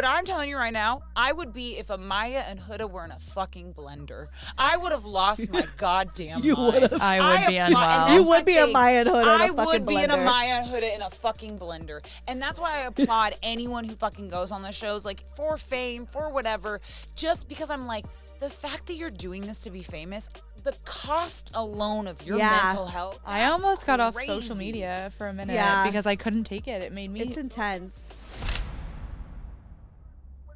But I'm telling you right now, I would be if Amaya and Huda were in a fucking blender. I would have lost my goddamn mind. I would be unwell. You would be a Maya and Huda in a I fucking would be in a blender. Maya and Huda in a fucking blender. And that's why I applaud anyone who fucking goes on the shows, like, for fame, for whatever, just because I'm like, the fact that you're doing this to be famous, the cost alone of your mental health. I almost got off crazy. social media for a minute Yeah. because I couldn't take it. It made me. It's intense.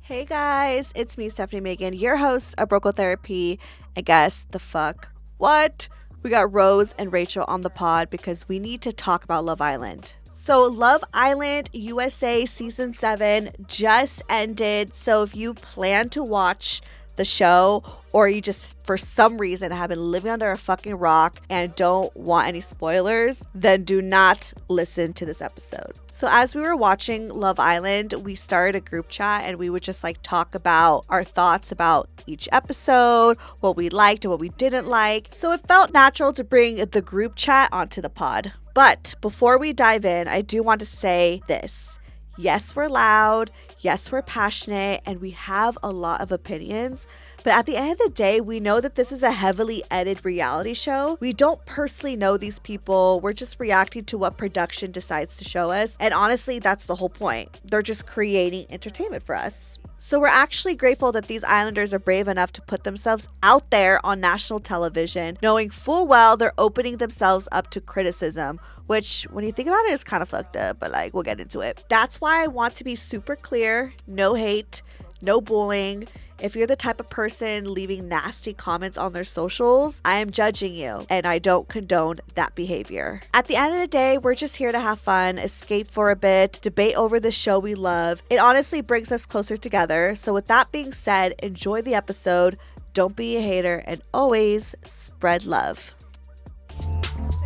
Hey guys, it's me, Stephanie Megan, your host of Broco Therapy. And guess the fuck what? We got Rose and Rachel on the pod because we need to talk about Love Island. So Love Island USA Season 7 just ended. So if you plan to watch the show or you just for some reason have been living under a fucking rock and don't want any spoilers, then do not listen to this episode. So as we were watching Love Island, we started a group chat and we would just like talk about our thoughts about each episode, what we liked and what we didn't like. So it felt natural to bring the group chat onto the pod. But before we dive in, I do want to say this. Yes, we're loud. Yes, we're passionate and we have a lot of opinions. But at the end of the day, we know that this is a heavily edited reality show. We don't personally know these people. We're just reacting to what production decides to show us. And honestly, that's the whole point. They're just creating entertainment for us. So we're actually grateful that these Islanders are brave enough to put themselves out there on national television, knowing full well they're opening themselves up to criticism, which when you think about it is kind of fucked up, but like we'll get into it. That's why I want to be super clear, no hate, no bullying. If you're the type of person leaving nasty comments on their socials, I am judging you and I don't condone that behavior. At the end of the day, we're just here to have fun, escape for a bit, debate over the show we love. It honestly brings us closer together. So with that being said, enjoy the episode, don't be a hater, and always spread love.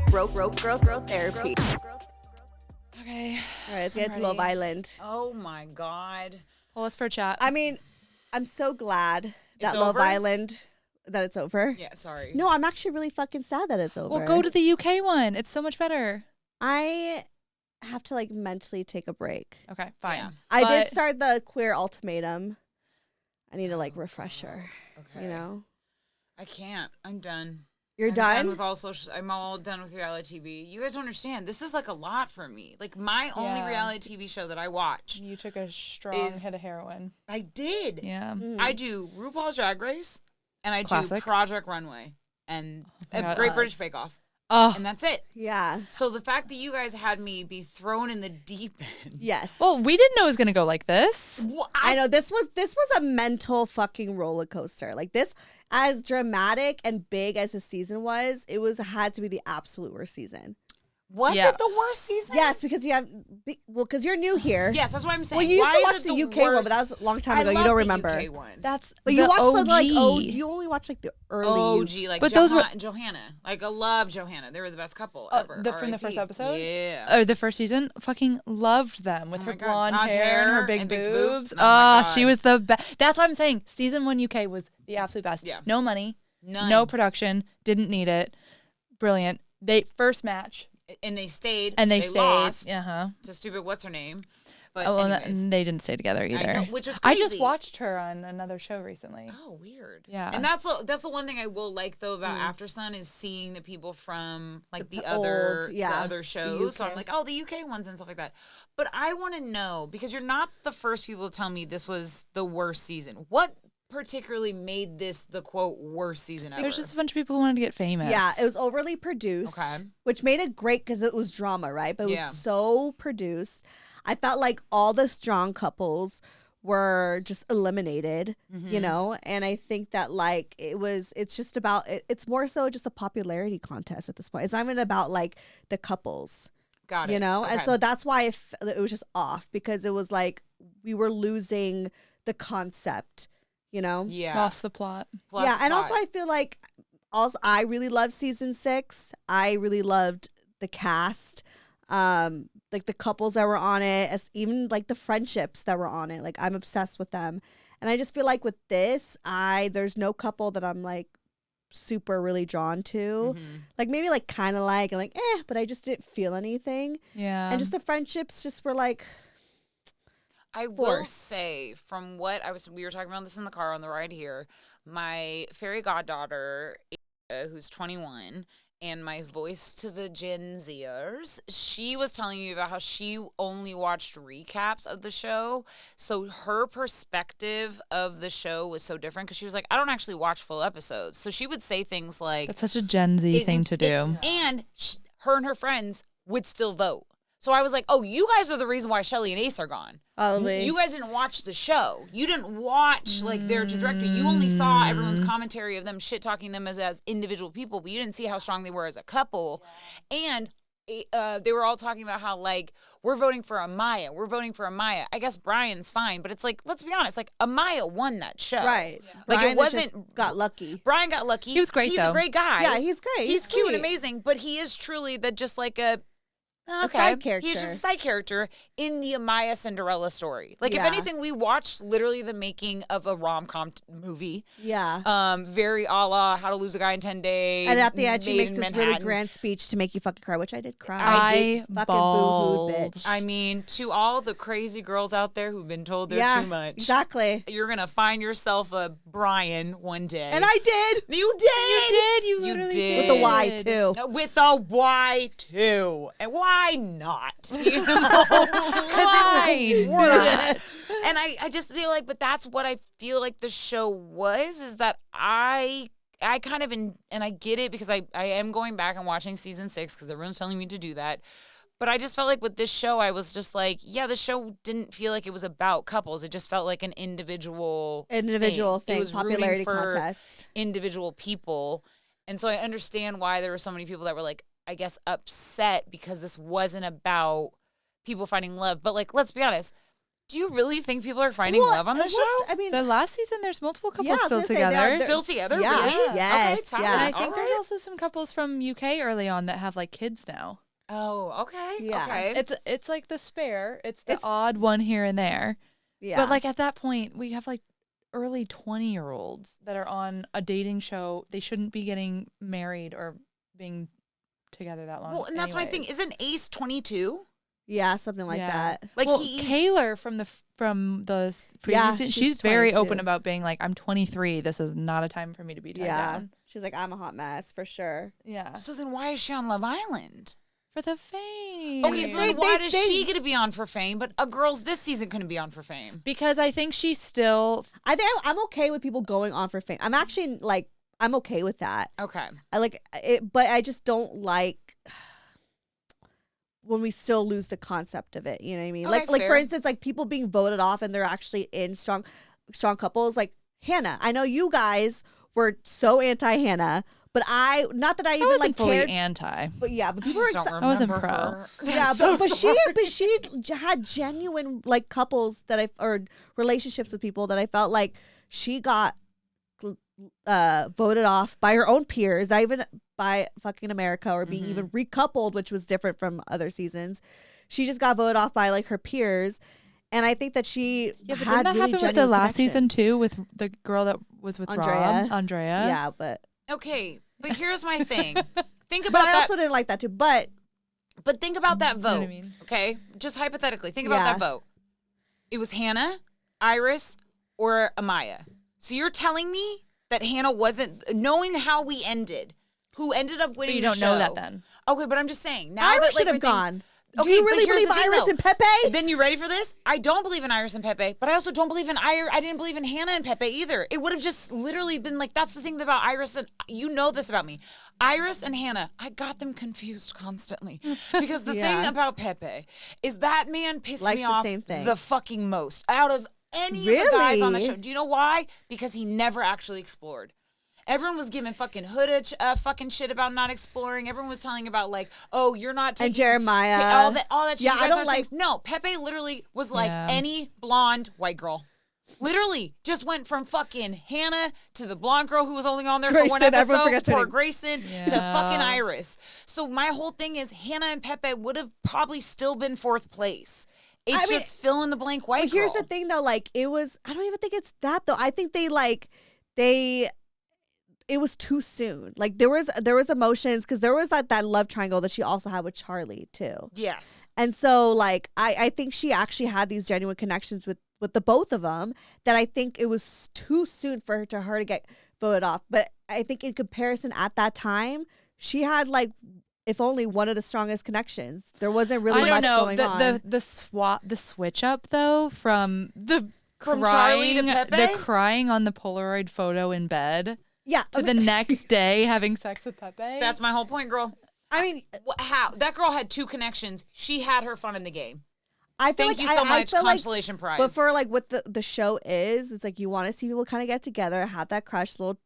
Broke girl therapy. Okay. All right, let's get into ready. Love Island. Oh my God. Pull us for a chat. I mean, I'm so glad that It's Love over? Island, that it's over. Yeah, sorry. No, I'm actually really fucking sad that it's over. Well, go to the UK one. It's so much better. I have to like mentally take a break. Okay, fine. Yeah. I did But- start the Queer Ultimatum. I need to like refresher, Okay. you know? I can't. I'm done. You're I'm done? with all social. I'm all done with reality TV. You guys don't understand. This is like a lot for me. Like my only Yeah. reality TV show that I watch. You took a strong Is- hit of heroin. I did. Yeah. I do RuPaul's Drag Race, and I do Classic. Project Runway, and my God. Great British Bake Off, Oh. and that's it. Yeah. So the fact that you guys had me be thrown in the deep end. Yes. Well, we didn't know it was gonna go like this. Well, I know this was a mental fucking roller coaster. Like this, as dramatic and big as the season was, had to be the absolute worst season. Was Yeah. it the worst season? Yes, because because you're new here. Yes, that's what I'm saying. Well, you used Why to is watch it the UK one, worst? but that was a long time I ago. You love don't the remember. UK one. That's But you the watched OG. the like you only watched like the early. OG, like But those were- Johanna. Like I love Johanna. They were the best couple Oh, ever. from the first RIP. episode? Yeah. Or the first season, fucking loved them with Oh her my God. blonde Blonde hair and her hair big and big boobs. boobs. Oh my She God. was the best. That's what I'm saying. Season 1 UK was the absolute best. Yeah. No money, None. no production, didn't need it. Brilliant. They first match And they stayed. and they stayed. lost Uh-huh. to stupid what's her name. But Oh, well, anyways. and they didn't stay together either. know, which was I just crazy. watched her on another show recently. Oh, weird. Yeah. And that's the one thing I will like though about After Sun is seeing the people from like the old, other yeah, the other shows. So I'm UK. like, oh, the UK ones and stuff like that. But I want to know because you're not the first people to tell me this was the worst season. What particularly made this the quote worst season ever? There's just a bunch of people who wanted to get famous. Yeah, it was overly produced, Okay. which made it great because it was drama, right? But it Yeah. was so produced. I felt like all the strong couples were just eliminated, you know? And I think that like it's just about, it's more so just a popularity contest at this point. It's not even about like the couples, Got it. you know? And Okay. so that's why it was just off because it was like we were losing the concept, you know? yeah. Lost the plot. Plus Yeah, and plot. also I feel like I really loved season 6. I really loved the cast, like the couples that were on it, as even like the friendships that were on it. Like I'm obsessed with them, and I just feel like with this, there's no couple that I'm like super really drawn to. Like maybe like kind of like and like but I just didn't feel anything, Yeah. and just the friendships just were like. I will forced. say, from what we were talking about this in the car on the ride here. My fairy goddaughter, who's 21, and my voice to the Gen Zers, she was telling me about how she only watched recaps of the show. So her perspective of the show was so different because she was like, I don't actually watch full episodes. So she would say things like, That's such a Gen Z thing to do. and her and her friends would still vote. So I was like, oh, you guys are the reason why Shelly and Ace are gone. Probably. You guys didn't watch the show. You didn't watch like their trajectory. You only saw everyone's commentary of them shit talking them as individual people, but you didn't see how strong they were as a couple. And they were all talking about how like we're voting for Amaya. We're voting for Amaya. I guess Brian's fine, but it's like, let's be honest, like Amaya won that show. Right. Like Brian it wasn't just got lucky. Brian got lucky. He was great, He's though. a great guy. Yeah, he's great. He's cute and sweet. amazing, but he is truly just like a side character. He's just a side character in the Amaya Cinderella story. Like, Yeah. if anything, we watched literally the making of a rom-com movie. Yeah. Very a la How to Lose a Guy in 10 Days. And at the end, she Made makes in this really Manhattan. grand speech to make you fucking cry, which I did cry. I Fucking bawled. boo-hoo, bitch. I mean, to all the crazy girls out there who've been told they're yeah, too much, exactly. you're going to find yourself a Brian one day. And I did. You did! You did. You literally did. With the Y, too. With a Y too, and why not? You know, Why not? And I just feel like, but that's what I feel like the show was. Is that I kind of and I get it because I am going back and watching season 6 because everyone's telling me to do that. But I just felt like with this show, I was just like, yeah, the show didn't feel like it was about couples. It just felt like an individual thing. It was Popularity rooting for contest. individual people. And so I understand why there were so many people that were like, I guess, upset because this wasn't about people finding love. But like, let's be honest. Do you really think people are finding love on the show? I mean, The last season, there's multiple couples Yeah, I was still gonna say, together. they're- Still together? Yeah. Really? Yes, Okay, tell yeah. And me. I think All there's right. also some couples from UK early on that have like kids now. Oh, okay. Yeah. Okay. It's like the spare. It's the It's- odd one here and there. yeah. But like at that point, we have like early 20-year-olds that are on a dating show. They shouldn't be getting married or being together that long. Well, and that's my thing. anyways. Isn't Ace 22? yeah, something like Yeah. that. Like well, he's Kaylor from the previous Yeah, season, she's she's very 22. open about being like, I'm 23. This is not a time for me to be tied Yeah. down. She's like, I'm a hot mess for sure. Yeah. So then why is she on Love Island? For the fame. Okay, so then why does she get to be on for fame, but girls this season couldn't be on for fame? Because I think she's still I think I'm okay with people going on for fame. I'm actually like, I'm okay with that. Okay. I like it, but I just don't like when we still lose the concept of it. You know what I mean? Okay, like for fair. instance, like people being voted off and they're actually in strong couples. Like Hannah, I know you guys were so anti Hannah, but not that I I even wasn't like fully cared. anti. But yeah, but I people were just don't excited. I wasn't remember pro. her. Yeah, I'm so but sorry. she had genuine like couples that or relationships with people that I felt like she got voted off by her own peers, not even by fucking America or being even recoupled, which was different from other seasons. She just got voted off by like her peers, and I think that she Yeah, but had didn't that really happen with the genuine last season connections. too with the girl that was with Andrea. Rob? Andrea. Yeah, but Okay, but here's my thing. Think but about I that. also didn't like that too. But But think about that You know vote. what I mean? Okay, just hypothetically, think about Yeah. that vote. It was Hannah, Iris, or Amaya. So you're telling me that Hannah wasn't, knowing how we ended, who ended up But winning you the don't know that show- then. Okay, but I'm just saying. Now Iris that, should like, have everything's- gone. Okay, Do you but really here's believe the thing, Iris though. and Pepe? Then you ready for this? I don't believe in Iris and Pepe, but I also don't believe in I didn't believe in Hannah and Pepe either. It would have just literally been like, that's the thing about Iris, and you know this about me. Iris and Hannah, I got them confused constantly. Because the Yeah. thing about Pepe is that man pissed Likes me the off same thing. the fucking most out of any of the guys on the Really? show. Do you know why? Because he never actually explored. Everyone was giving fucking Hoodage fucking shit about not exploring. Everyone was telling about like, oh, you're not taking And Jeremiah. all that shit. Yeah, You I guys don't are like- things. No, Pepe literally was like Yeah. any blonde white girl. Literally just went from fucking Hannah to the blonde girl who was only on there for one Grayson, everyone episode, forgets her poor name. Grayson, to Yeah. fucking Iris. So my whole thing is Hannah and Pepe would have probably still been fourth place. It's I mean, just fill in the blank white But here's girl. the thing though, like it was, I don't even think it's that though. I think they it was too soon. Like there was emotions because there was that love triangle that she also had with Charlie too. Yes. And so like I think she actually had these genuine connections with the both of them that I think it was too soon for her to get voted off. But I think in comparison at that time, she had like if only one of the strongest connections. There wasn't really much going on. The switch up though from Charlie to Pepe? the crying on the Polaroid photo in bed. Yeah. To the next day having sex with Pepe. That's my whole point, girl. I mean, how that girl had 2 connections. She had her fun in the game. I feel Thank like you so I much, feel consolation prize. But for like what the show is, it's like you want to see people kind of get together, have that crush, little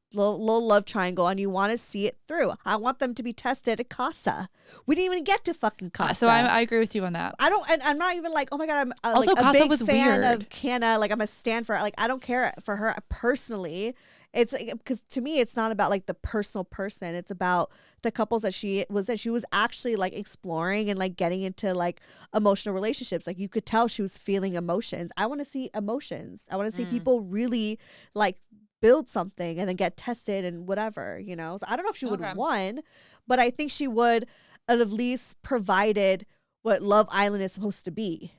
love triangle, and you want to see it through. I want them to be tested at Casa. We didn't even get to fucking Casa. So I agree with you on that. I don't, and I'm not even like, oh my god, I'm also like a Casa big was fan weird. of Canna. Like I'm a stan for her. Like I don't care for her personally. It's like, because to me, it's not about like the personal person. It's about the couples that she was actually like exploring and like getting into like emotional relationships. Like you could tell she was feeling emotions. I want to see emotions. I want to see people really like build something and then get tested and whatever, you know? So I don't know if she would have won, but I think she would have at least provided what Love Island is supposed to be.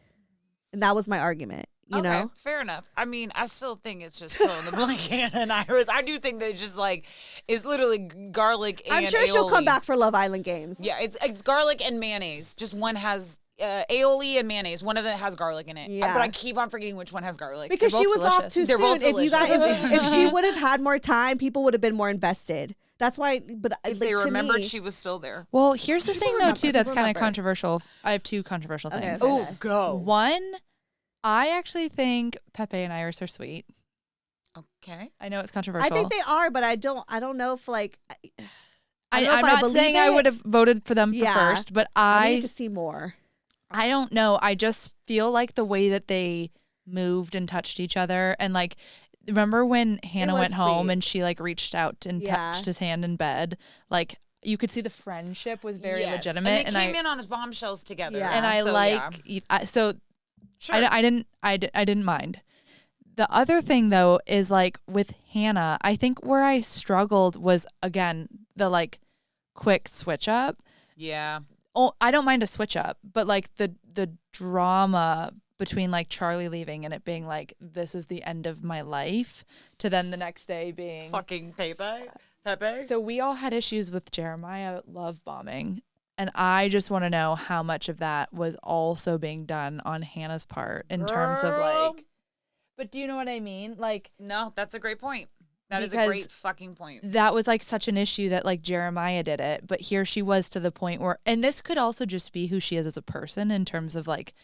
And that was my argument. You know? Fair enough. I mean, I still think it's just fill in the blank Hannah and Iris. I do think that it's just like it's literally garlic and I'm sure aioli. she'll come back for Love Island games. Yeah, it's garlic and mayonnaise. Just one has aioli and mayonnaise. One of them has garlic in it. Yeah. But I keep on forgetting which one has garlic. Because she was delicious. off too They're soon. both If you guys, delicious. if she would have had more time, people would have been more invested. That's why. But if like, they to remembered, me, she was still there. Well, here's the People thing though remember, too that's people kind of remember. controversial. I have 2 controversial Okay, things. okay. Oh, go. One, I actually think Pepe and Iris are sweet. Okay. I know it's controversial. I think they are, but I don't know if like. I'm don't know if not believe saying I it. would have voted for them for Yeah. first, but I need I to see more. don't know. I just feel like the way that they moved and touched each other, and like, remember when Hannah was went home sweet. and she like reached out and Yeah. touched his hand in bed, like you could see the friendship was very Yes. legitimate, And they came in on his bombshells together. Yeah. and I So, like yeah. so Sure. I didn't mind. The other thing though is like with Hannah, I think where I struggled was again the like quick switch up. Yeah. Oh, I don't mind a switch up, but like the drama between like Charlie leaving and it being like this is the end of my life to then the next day being Fucking Pepe. So we all had issues with Jeremiah love bombing. And I just want to know how much of that was also being done on Hannah's part in terms of Girl. like, but do you know what I mean? Like No, that's a great point. That is a Because great fucking point. that was like such an issue that like Jeremiah did it, but here she was to the point where, and this could also just be who she is as a person in terms of like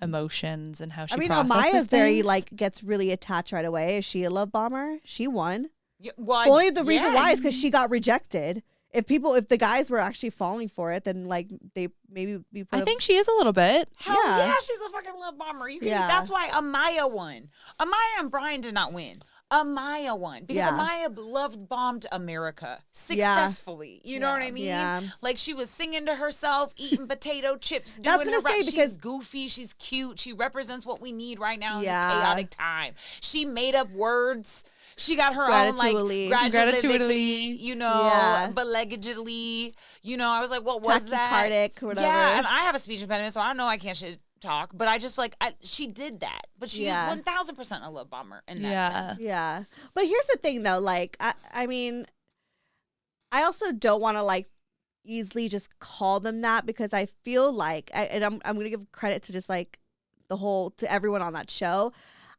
emotions and how she I mean, processes Amaya's very things. like gets really attached right away. Is she a love bomber? She won. Yeah, well, Only the reason why yes. is because she got rejected. If the guys were actually falling for it, then like they maybe we put I think she is a little bit. Hell Yeah. yeah, she's a fucking love bomber. You can. Yeah. That's why Amaya won. Amaya and Brian did not win. Amaya won because Yeah. Amaya loved bombed America successfully. You know what I mean? Yeah. Like she was singing to herself, eating potato chips, doing That's her gonna rap. say, She's because- goofy, she's cute, she represents what we need right now in Yeah. this chaotic time. She made up words. She got her own like Gratitually. gratuitously, you know, Yeah. but allegedly, you know. I was like, what was that? Tachycardic or whatever. Yeah, and I have a speech impediment, so I know I can't shit talk, but I just like she did that, but she Yeah. 1000% a love bomber in that Yeah. sense. Yeah. But here's the thing though, like I mean, I also don't want to like easily just call them that because I feel like I'm going to give credit to just like to everyone on that show.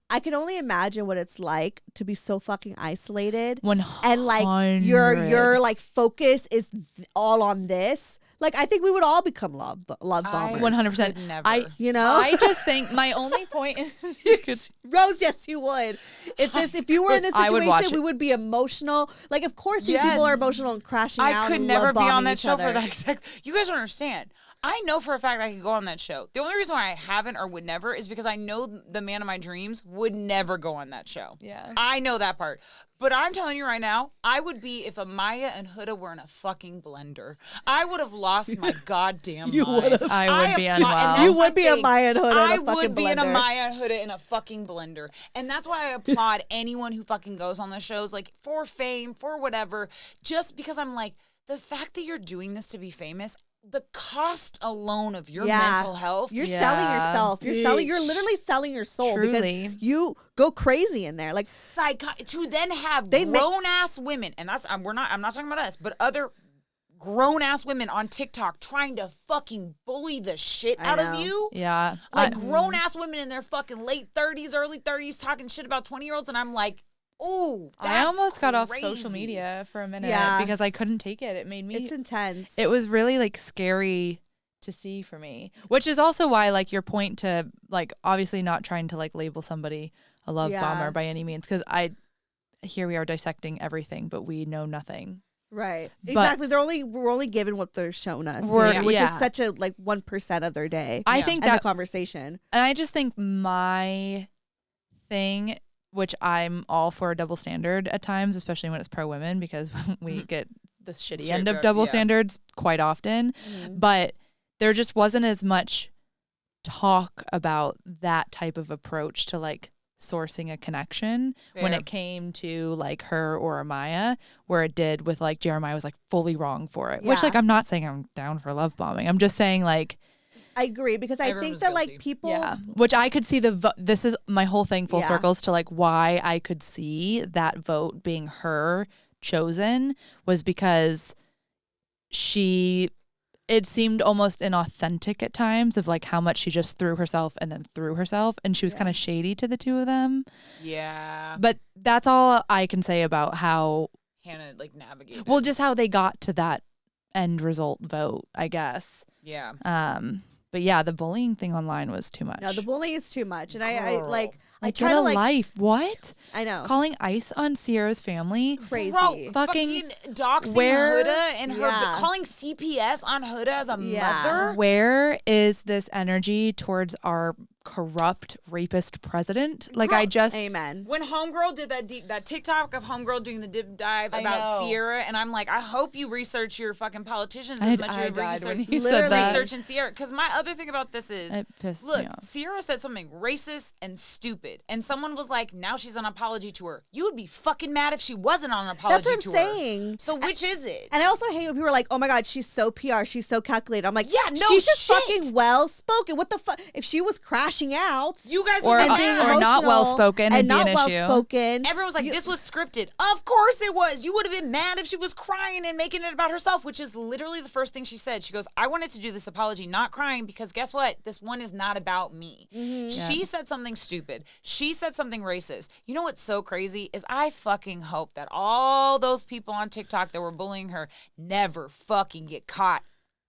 I can only imagine what it's like to be so fucking isolated 100. and like your like focus is all on this. Like I think we would all become love bombers. 100%. could never. You know? I just think my only point. Rose, yes, you would. If you were in this I would watch situation, we it. would be emotional. Like, of course, these Yes. people are emotional and crashing out. I could and never love be on bombing that each show other. for that exact. You guys don't understand. I know for a fact I could go on that show. The only reason why I haven't or would never is because I know the man of my dreams would never go on that show. Yeah. I know that part. But I'm telling you right now, I would be if Amaya and Huda were in a fucking blender. I would have lost my goddamn mind. I would be applaud- unwell. and that's You my would be a thing. Maya and Huda in a I fucking would be an blender. Amaya and Huda in a fucking blender. And that's why I applaud anyone who fucking goes on the shows, like, for fame, for whatever, just because I'm like, the fact that you're doing this to be famous, the cost alone of your mental health. You're selling yourself. You're literally selling your soul Truly. because you go crazy in there. Like To then have They make- grown ass women, and that's I'm not talking about us, but other grown ass women on TikTok trying to fucking bully the shit I out know. of you. Yeah. Like grown ass women in their fucking late 30s, early 30s talking shit about 20-year-olds, and I'm like, ooh, that's I almost got off crazy. social media for a minute Yeah. because I couldn't take it. It made me it's intense. it was really like scary to see for me, which is also why like your point to like obviously not trying to like label somebody a love bomber by any means, because here we are dissecting everything but we know nothing. Right. But- Exactly. We're only given what they're shown us, which is such a like 1% of their day. I Yeah. think and that the conversation. and I just think my thing, which I'm all for a double standard at times, especially when it's pro women, because we get the shitty end of double standards quite often. But there just wasn't as much talk about that type of approach to like sourcing a connection when Fair. it came to like her or Amaya, where it did with like Jeremiah was like fully wrong for it. Which Yeah. like I'm not saying I'm down for love bombing. I'm just saying like I agree because I Everyone think was that guilty. like people. yeah, which I could see this is my whole thing full Yeah. circles to like why I could see that vote being her chosen was because it seemed almost inauthentic at times of like how much she just threw herself and she was kind of shady to the two of them. Yeah. But that's all I can say about how Hannah like navigated. well just how they got to that end result vote, I guess. Yeah. But yeah, the bullying thing online was too much. No, the bullying is too much, and I Girl. like I Like, try get to a like life. What? I know Calling ICE on Sierra's family? crazy. Bro, Fucking doxing where- Huda and her Yeah. calling CPS on Huda as a Yeah. mother. Where is this energy towards our corrupt rapist president? Like Girl, I just Amen. When Homegirl did that TikTok of Homegirl doing the deep dive I about know. Sierra, and I'm like, I hope you research your fucking politicians I as much I as died you when research, you Literally. said that. researching Sierra. Because my other thing about this is, It pissed look, me off. Sierra said something racist and stupid, and someone was like, now she's on an apology tour. You would be fucking mad if she wasn't on an apology That's what I'm tour. saying. So which is it? And I also hate when people are like, "Oh my God, she's so PR, she's so calculated." I'm like, Yeah, no she's just shit. fucking well spoken. What the fuck? If she was crashing out You guys Or- were and mad. being or not emotional well-spoken and would be not an well issue. spoken, Everyone was like, this was scripted. Of course it was. You would have been mad if she was crying and making it about herself, which is literally the first thing she said. She goes, I wanted to do this apology not crying because guess what? This one is not about me. She said something stupid. She said something racist. You know what's so crazy is I fucking hope that all those people on TikTok that were bullying her never fucking get caught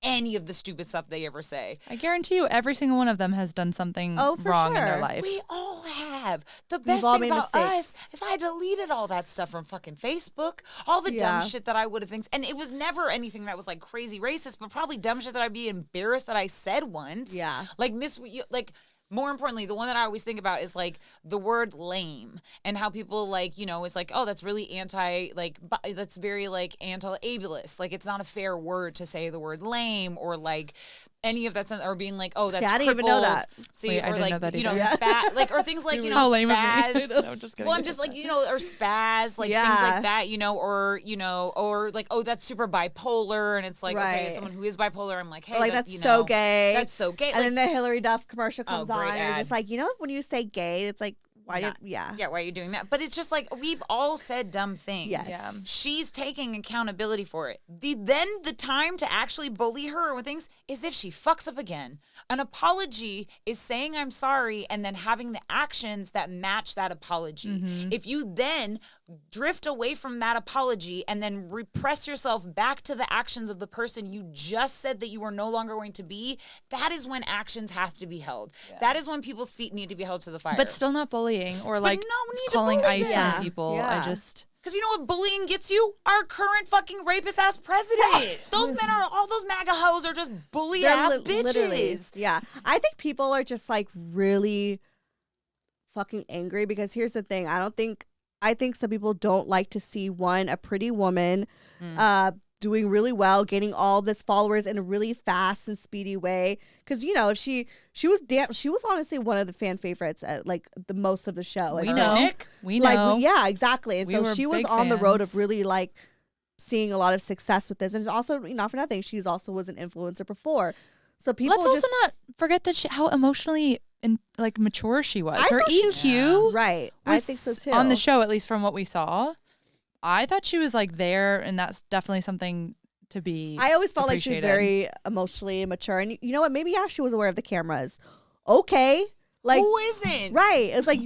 any of the stupid stuff they ever say. I guarantee you every single one of them has done something Oh, for wrong in sure. their life. We all have. The best all thing made about mistakes. us is I deleted all that stuff from fucking Facebook. All the Yeah. dumb shit that I would have things. And it was never anything that was like crazy racist, but probably dumb shit that I'd be embarrassed that I said once. Yeah. Like more importantly, the one that I always think about is like the word lame and how people like, it's like, oh, that's really that's very like anti-ableist. Like it's not a fair word to say the word lame or like any of that sense, or being like, oh, that's I didn't even know that. See, Wait, I or didn't like, know that either. spaz, like, or things like, How lame of me. spaz. No, I'm just kidding. Well, I'm just like, or spaz, like things Yeah. like that, or like, oh, that's super bipolar. And it's like, okay, Right. as someone who is bipolar, I'm like, hey, Or like that, that's so gay. That's so gay. And then the Hillary Duff commercial comes great on, and you're ad. just like, when you say gay, it's like, why Not- did yeah. Yeah, why are you doing that? But it's just like we've all said dumb things. Yes. Yeah. She's taking accountability for it. Then the time to actually bully her with things is if she fucks up again. An apology is saying I'm sorry and then having the actions that match that apology. If you then drift away from that apology and then repress yourself back to the actions of the person you just said that you were no longer going to be, that is when actions have to be held. That is when people's feet need to be held to the fire. But still not bullying or like no need to calling bully ICE them. on people. Yeah. I just Because you know what bullying gets you? Our current fucking rapist-ass president. Those men are, all those MAGA hoes are just bully-ass bitches. Literally, yeah. I think people are just like really fucking angry because here's the thing. I think some people don't like to see a pretty woman doing really well, gaining all this followers in a really fast and speedy way. Because, you know, she was honestly one of the fan favorites at like the most of the show. We know. Like, yeah, exactly. And so she was on the road of fans. really like seeing a lot of success with this. And also, not for nothing, she's also was an influencer before. So people Let's also not forget that how emotionally and like mature she was. Her thought she was- EQ right. I think so too. on the show, at least from what we saw. I thought she was like there, and that's definitely something to be. I always felt like she was very emotionally mature, and you know what? Maybe she was aware of the cameras. Okay, like who isn't? Right? It's like,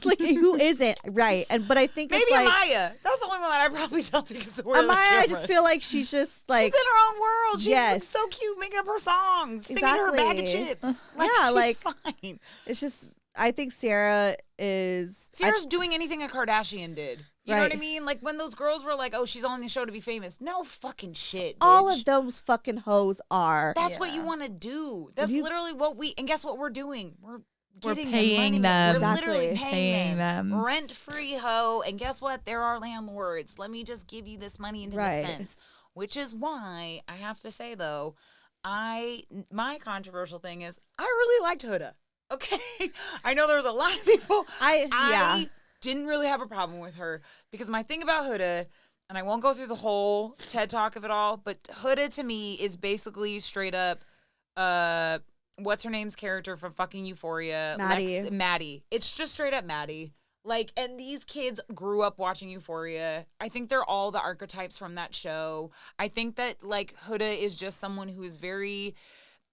like who isn't? Right? But I think Maybe it's like Amaya. That's the only one that I probably don't think is aware of the Amaya. I cameras. just feel like she's just like she's in her own world. She's Yes. so cute, making up her songs, singing her bag of Exactly. chips. Yeah, she's like- fine. it's just. I think Sarah is. Sarah's doing anything a Kardashian did. You know what I Right. mean? Like when those girls were like, "Oh, she's on the show to be famous." No fucking shit. all bitch. of those fucking hoes are. That's what you want to do. That's literally what we. And guess what we're doing? We're getting paying them. them. We're literally Exactly. paying Paying them. them. Rent-free hoe. And guess what? There are landlords. Let me just give you this money into Right. the sense. Which is why I have to say though, my controversial thing is I really liked Huda. Okay, I know there was a lot of people. I didn't really have a problem with her because my thing about Huda, and I won't go through the whole TED talk of it all, but Huda to me is basically straight up, what's her name's character from fucking Euphoria? Maddie. Maddie. It's just straight up Maddie. Like, and these kids grew up watching Euphoria. I think they're all the archetypes from that show. I think that like Huda is just someone who is very,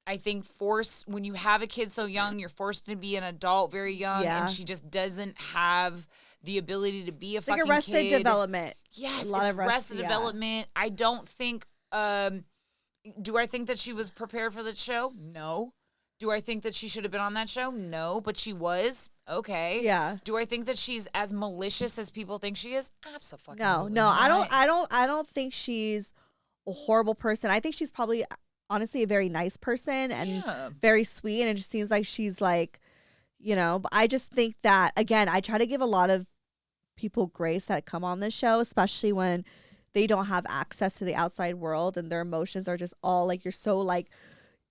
I think, forced, when you have a kid so young, you're forced to be an adult very young, Yeah. and she just doesn't have the ability to be a fucking like Arrested kid. Development. Yes, A lot it's of Arrested yeah. Development. I don't think, do I think that she was prepared for the show? No. Do I think that she should have been on that show? No, but she was. Okay. Yeah. Do I think that she's as malicious as people think she is? Absolutely. No, I don't think she's a horrible person. I think she's probably honestly a very nice person and Yeah. very sweet. And it just seems like she's like, you know, but I just think that, again, I try to give a lot of people grace that come on this show, especially when they don't have access to the outside world and their emotions are just all like, you're so like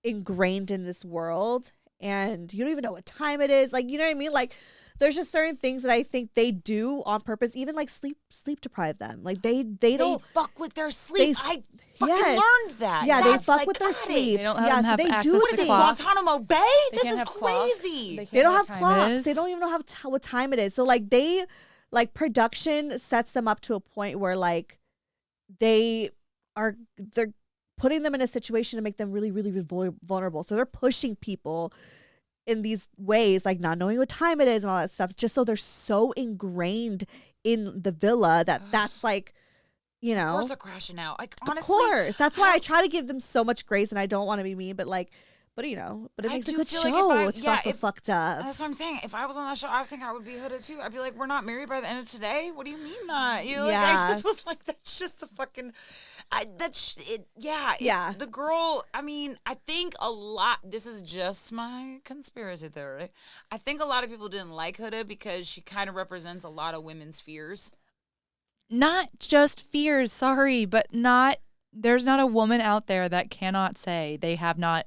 ingrained in this world and you don't even know what time it is. Like, you know what I mean? Like, there's just certain things that I think they do on purpose, even like sleep deprive them. Like they don't fuck with their sleep. I fucking yes. learned that. Yeah, they That's fuck with their psychotic. sleep. They don't yeah, have so they access do to What is this, clocks. Guantanamo Bay? They This can't is have clocks. crazy. They don't know have what time it clocks. is. They don't even know what time it is. So like they like production sets them up to a point where like they're putting them in a situation to make them really, really, really vulnerable. So they're pushing people in these ways, like not knowing what time it is and all that stuff, just so they're so ingrained in the villa that's like, you know. Of course they're crashing out. Like, honestly. Of course. That's why I try to give them so much grace and I don't want to be mean, but like, you know, but it I makes a do good feel show. like It's just also fucked up. That's what I'm saying. If I was on that show, I think I would be Huda too. I'd be like, we're not married by the end of today? What do you mean not? You know, like, I Yeah. just was like, that's just the fucking, yeah. Yeah. The girl, I mean, I think a lot, this is just my conspiracy theory. I think a lot of people didn't like Huda because she kind of represents a lot of women's fears. Not just fears, sorry, but there's not a woman out there that cannot say they have not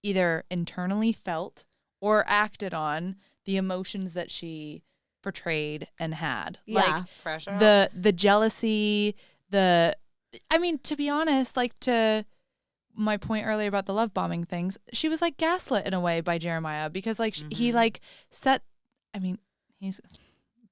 either internally felt or acted on the emotions that she portrayed and had. Yeah. Like Crash out. the jealousy, I mean, to be honest, like to my point earlier about the love bombing things, she was like gaslit in a way by Jeremiah because like he like he's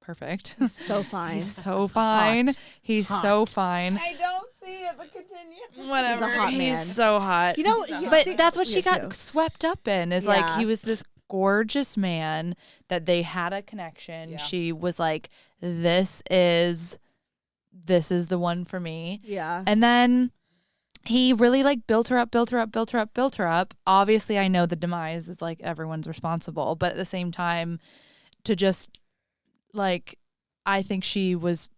perfect. He's so fine. He's so fine. He's so Hot. fine. I don't see it, but continue. Whatever. He's a hot man. so hot. You know, But that's what she Yeah, got too. swept up in is Yeah. like he was this gorgeous man that they had a connection. Yeah. She was like, this is the one for me. Yeah. And then he really like built her up. Obviously, I know the demise is like everyone's responsible, but at the same time, to just like, I think she was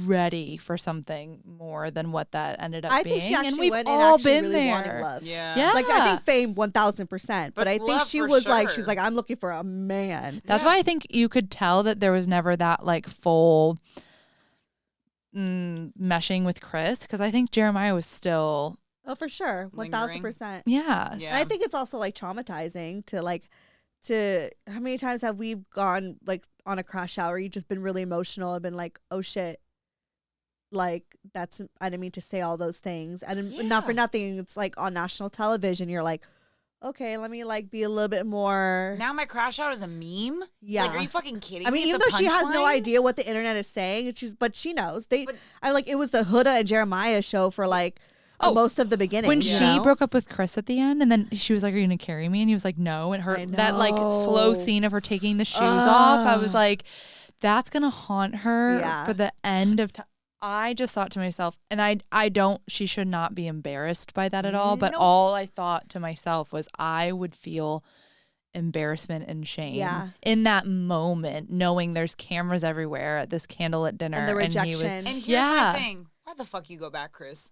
ready for something more than what that ended up I being. think she actually and we've went all and actually been really there. wanted love. Yeah. Like, I think fame 1,000%. But I think love she for was like, sure. she's like, I'm looking for a man. That's why I think you could tell that there was never that like full meshing with Chris, because I think Jeremiah was still. Oh, for sure. Lingering. 1,000%. Yes. Yeah. And I think it's also like traumatizing to how many times have we gone like on a crash out where you've just been really emotional and been like, oh shit, like I didn't mean to say all those things. And not for nothing, it's like on national television, you're like, okay, let me like be a little bit more. Now my crash out is a meme? Yeah. Like, are you fucking kidding me? I mean, It's even a though she has no punchline? idea what the internet is saying, but she knows. I like, it was the Huda and Jeremiah show for like most of the beginning. When you she know? broke up with Chris at the end, and then she was like, "Are you gonna carry me?" And he was like, "No." And that like slow scene of her taking the shoes off, I was like, "That's gonna haunt her for the end of time." I just thought to myself, and I don't. She should not be embarrassed by that at all. But all I thought to myself was, I would feel embarrassment and shame in that moment, knowing there's cameras everywhere at this candlelit dinner and the rejection. And here's my thing: why the fuck you go back, Chris?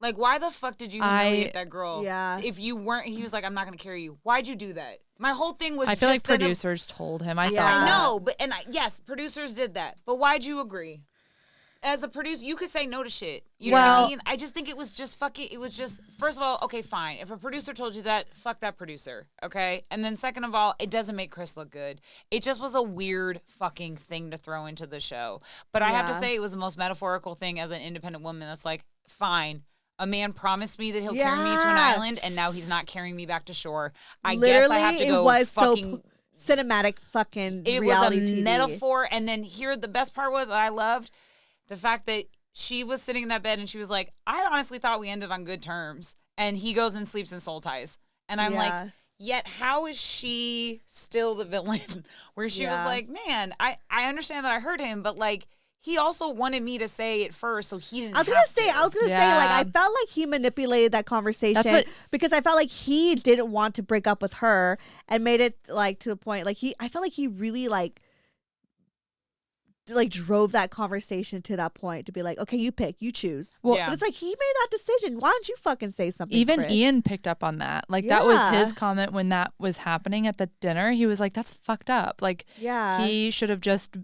Like, why the fuck did you humiliate that girl? Yeah. If you weren't, he was like, I'm not going to carry you. Why'd you do that? My whole thing was I feel like just producers told him. I thought I that. know, but yes, producers did that. But why'd you agree? As a producer, you could say no to shit. You know what I mean? I just think it was just fucking, it was just, first of all, okay, fine. If a producer told you that, fuck that producer, okay? And then second of all, it doesn't make Chris look good. It just was a weird fucking thing to throw into the show. But I have to say, it was the most metaphorical thing as an independent woman that's like, fine. A man promised me that he'll carry me to an island, and now he's not carrying me back to shore. I guess I have to go it was fucking... so cinematic fucking It reality was a TV. metaphor, and then here, the best part was that I loved the fact that she was sitting in that bed, and she was like, I honestly thought we ended on good terms. And he goes and sleeps in soul ties. And I'm like, yet how is she still the villain? Where she was like, man, I understand that I hurt him, but like, he also wanted me to say it first, so he didn't. I was gonna say, like, I felt like he manipulated that conversation because I felt like he didn't want to break up with her and made it like to a point. Like I felt like he really like drove that conversation to that point to be like, okay, you pick, you choose. Well, but it's like he made that decision. Why don't you fucking say something? Even Chris? Ian picked up on that. Like that was his comment when that was happening at the dinner. He was like, "That's fucked up." Like, he should have just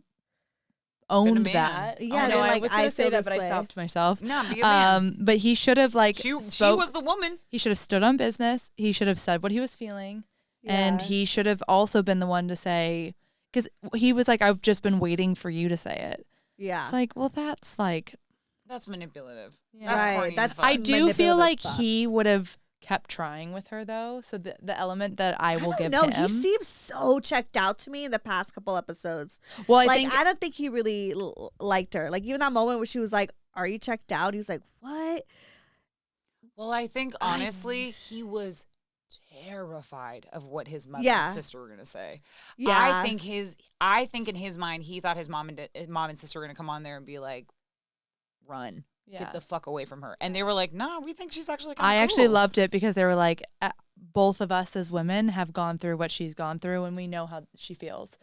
owned that. Yeah, no, like, I was gonna say that, but I stopped myself. No, be a man. But he should have like she was the woman. He should have stood on business. He should have said what he was feeling, and he should have also been the one to say, because he was like, "I've just been waiting for you to say it." Yeah, it's like, well, that's manipulative. Yeah. That's corny. That's I do feel like he would have kept trying with her though, so the element that I will give him. He seems so checked out to me in the past couple episodes. Well, I don't think he really liked her. Like even that moment where she was like, "Are you checked out?" He was like, "What?" Well, I think honestly he was terrified of what his mother and sister were gonna say. Yeah, I think in his mind he thought his mom and sister were gonna come on there and be like, "Run." Yeah. Get the fuck away from her. And they were like, no, we think she's actually kind of cool. Actually loved it because they were like, both of us as women have gone through what she's gone through and we know how she feels.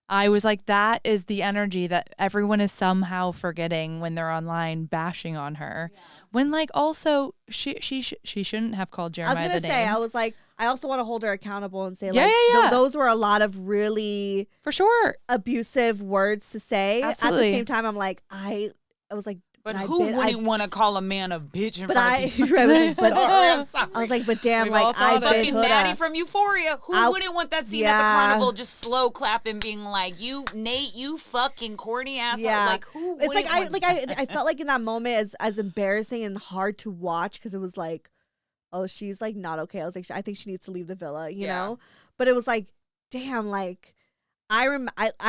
I was like, that is the energy that everyone is somehow forgetting when they're online bashing on her. Yeah. When like also she shouldn't have called Jeremiah the names. I was going to say, I was like, I also want to hold her accountable and say like, those were a lot of really for sure abusive words to say. Absolutely. At the same time, I'm like, I was like, but who wouldn't want to call a man a bitch in front of people? I'm sorry. I was like, but damn, like I fucking Natty from Euphoria. Who wouldn't want that scene at the carnival just slow clapping, being like, "You Nate, you fucking corny asshole." Yeah. Like who? It's like I felt like in that moment as embarrassing and hard to watch because it was like, oh, she's like not okay. I was like, I think she needs to leave the villa, you know. But it was like, damn, like I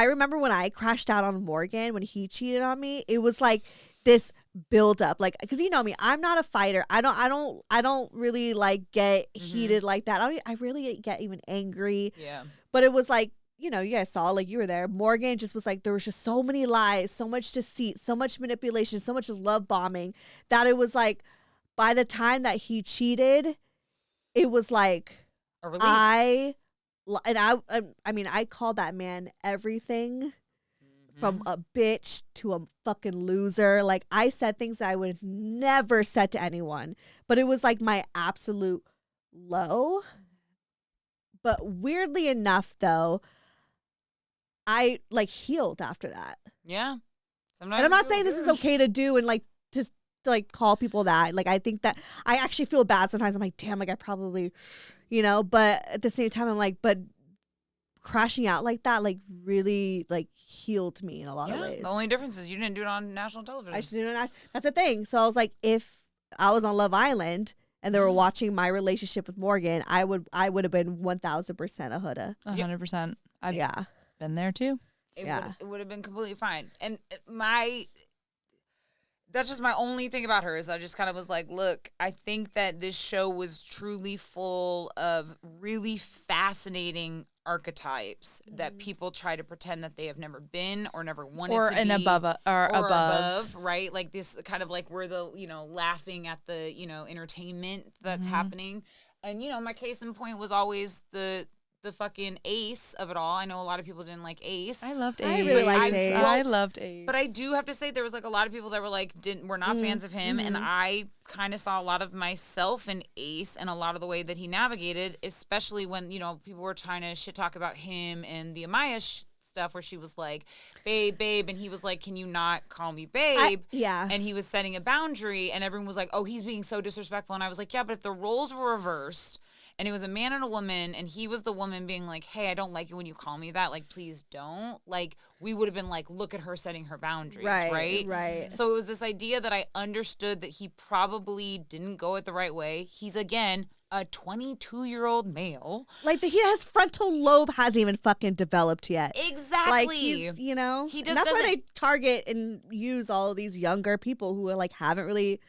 remember when I crashed out on Morgan when he cheated on me. It was like this build up, like, because you know me, I'm not a fighter. I don't really like get heated like that. I really get even angry. Yeah. But it was like, you know, you guys saw, like you were there. Morgan just was like, there was just so many lies, so much deceit, so much manipulation, so much love bombing that it was like, by the time that he cheated, it was like a release. I mean, I called that man everything from a bitch to a fucking loser. Like, I said things that I would have never said to anyone, but it was like my absolute low. But weirdly enough, though, I like healed after that. Yeah. Sometimes and I'm not saying this is okay to do and like just to, like call people that. Like, I think that I actually feel bad sometimes. I'm like, damn, like I probably, but at the same time, I'm like, but crashing out like that, like really like healed me in a lot of ways. The only difference is you didn't do it on national television. I should do it. That's the thing. So I was like, if I was on Love Island and they were watching my relationship with Morgan, I would have been 1,000% a hoodie. 100%. I've been there too. It would have been completely fine. And that's just my only thing about her is I just kind of was like, look, I think that this show was truly full of really fascinating archetypes that people try to pretend that they have never been or never wanted or to an be. Or above, right? Like this kind of like we're the, laughing at the, entertainment that's happening. And, my case in point was always the fucking Ace of it all. I know a lot of people didn't like Ace. I loved Ace. I really liked Ace. I loved Ace. But I do have to say there was like a lot of people that were like were not fans of him, and I kind of saw a lot of myself in Ace and a lot of the way that he navigated, especially when people were trying to shit talk about him and the Amaya stuff where she was like, babe, and he was like, can you not call me babe? And he was setting a boundary, and everyone was like, oh, he's being so disrespectful, and I was like, yeah, but if the roles were reversed and it was a man and a woman, and he was the woman being like, hey, I don't like it when you call me that. Like, please don't. Like, we would have been like, look at her setting her boundaries, right? Right. So it was this idea that I understood that he probably didn't go it the right way. He's, again, a 22-year-old male. Like, his frontal lobe hasn't even fucking developed yet. Exactly. Like, he's, He just that's why doesn't. they target and use all of these younger people who are like haven't really...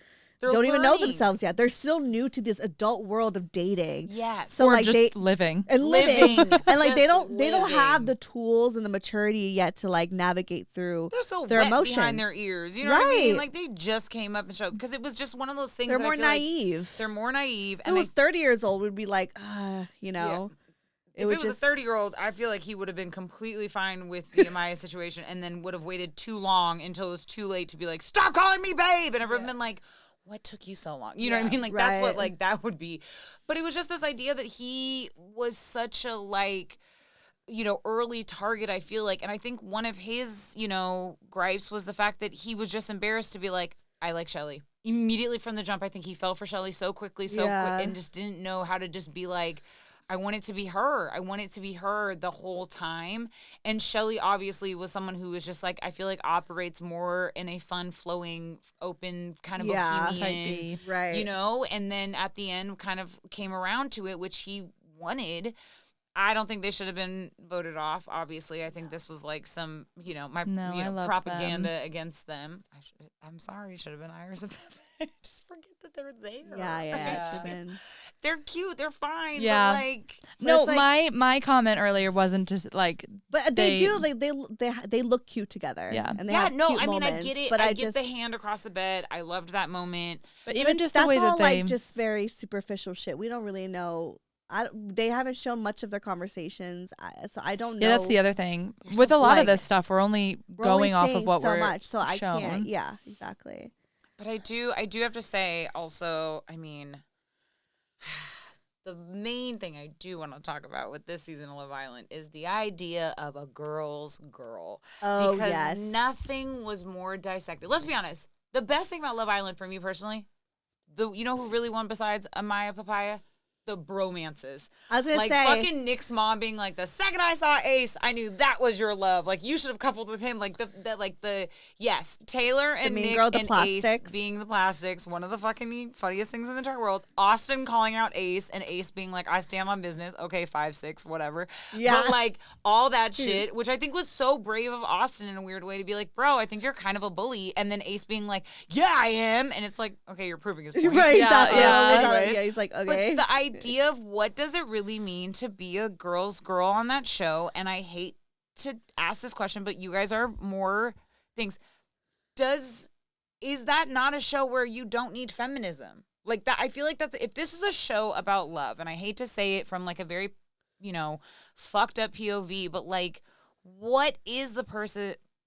They're don't even know learning. themselves yet. They're still new to this adult world of dating. Yes. So or like just living. and living. And like they Just don't have living. the tools and the maturity yet to like navigate through They're so their wet emotions behind their ears. You know what I mean? Right. Like, they just came up and showed, because it was just one of those things They're that more I feel like naive. they're more naive. If it was 30 years old, we'd be like, If it would was a 30-year-old, I feel like he would have been completely fine with the Amaya situation and then would have waited too long until it was too late to be like, stop calling me babe. And everyone been like, what took you so long? You know what I mean? Like, that's what, like, that would be. But it was just this idea that he was such a, like, early target, I feel like. And I think one of his, gripes was the fact that he was just embarrassed to be like, I like Shelly. Immediately from the jump, I think he fell for Shelly so quickly, quick, and just didn't know how to just be like, I want it to be her. I want it to be her the whole time. And Shelly obviously was someone who was just like, I feel like operates more in a fun, flowing, open kind of bohemian, right? And then at the end kind of came around to it, which he wanted. I don't think they should have been voted off. Obviously, I think this was like some, propaganda against them. I'm sorry, should have been Iris and Pepe. Just forget that they're there. Yeah. They're cute. They're fine. Yeah. But like, no, like, my comment earlier wasn't just like. But they do. They look cute together. Yeah. And they have cute I mean, moments, I get it. But I get the hand across the bed. I loved that moment. But even just that's the way all that they like just very superficial shit. We don't really know. They haven't shown much of their conversations, so I don't know. Yeah, that's the other thing. With a lot of this stuff, we're only going off of what so we're much, so I shown. can't. Yeah, exactly. But I do have to say also, I mean, the main thing I do want to talk about with this season of Love Island is the idea of a girl's girl. Oh, because yes. nothing was more dissected. Let's be honest. The best thing about Love Island for me personally, you know who really won besides Amaya Papaya? The bromances. I was gonna like, say, fucking Nick's mom being like, the second I saw Ace, I knew that was your love. Like, you should have coupled with him. Like yes, Taylor and Nick girl, the and plastics. Ace being the plastics. One of the fucking funniest things in the entire world. Austin calling out Ace and Ace being like, I stand on business. Okay, 5'6", whatever. Yeah. But like all that shit, which I think was so brave of Austin in a weird way to be like, bro, I think you're kind of a bully. And then Ace being like, yeah, I am. And it's like, okay, you're proving his point. Right, Yeah, exactly. yeah. Yeah, he's like, okay. But the idea of what does it really mean to be a girl's girl on that show, and I hate to ask this question, but you guys are more things. Is that not a show where you don't need feminism? Like that, I feel like if this is a show about love, and I hate to say it from like a very, fucked up POV, but like, what is the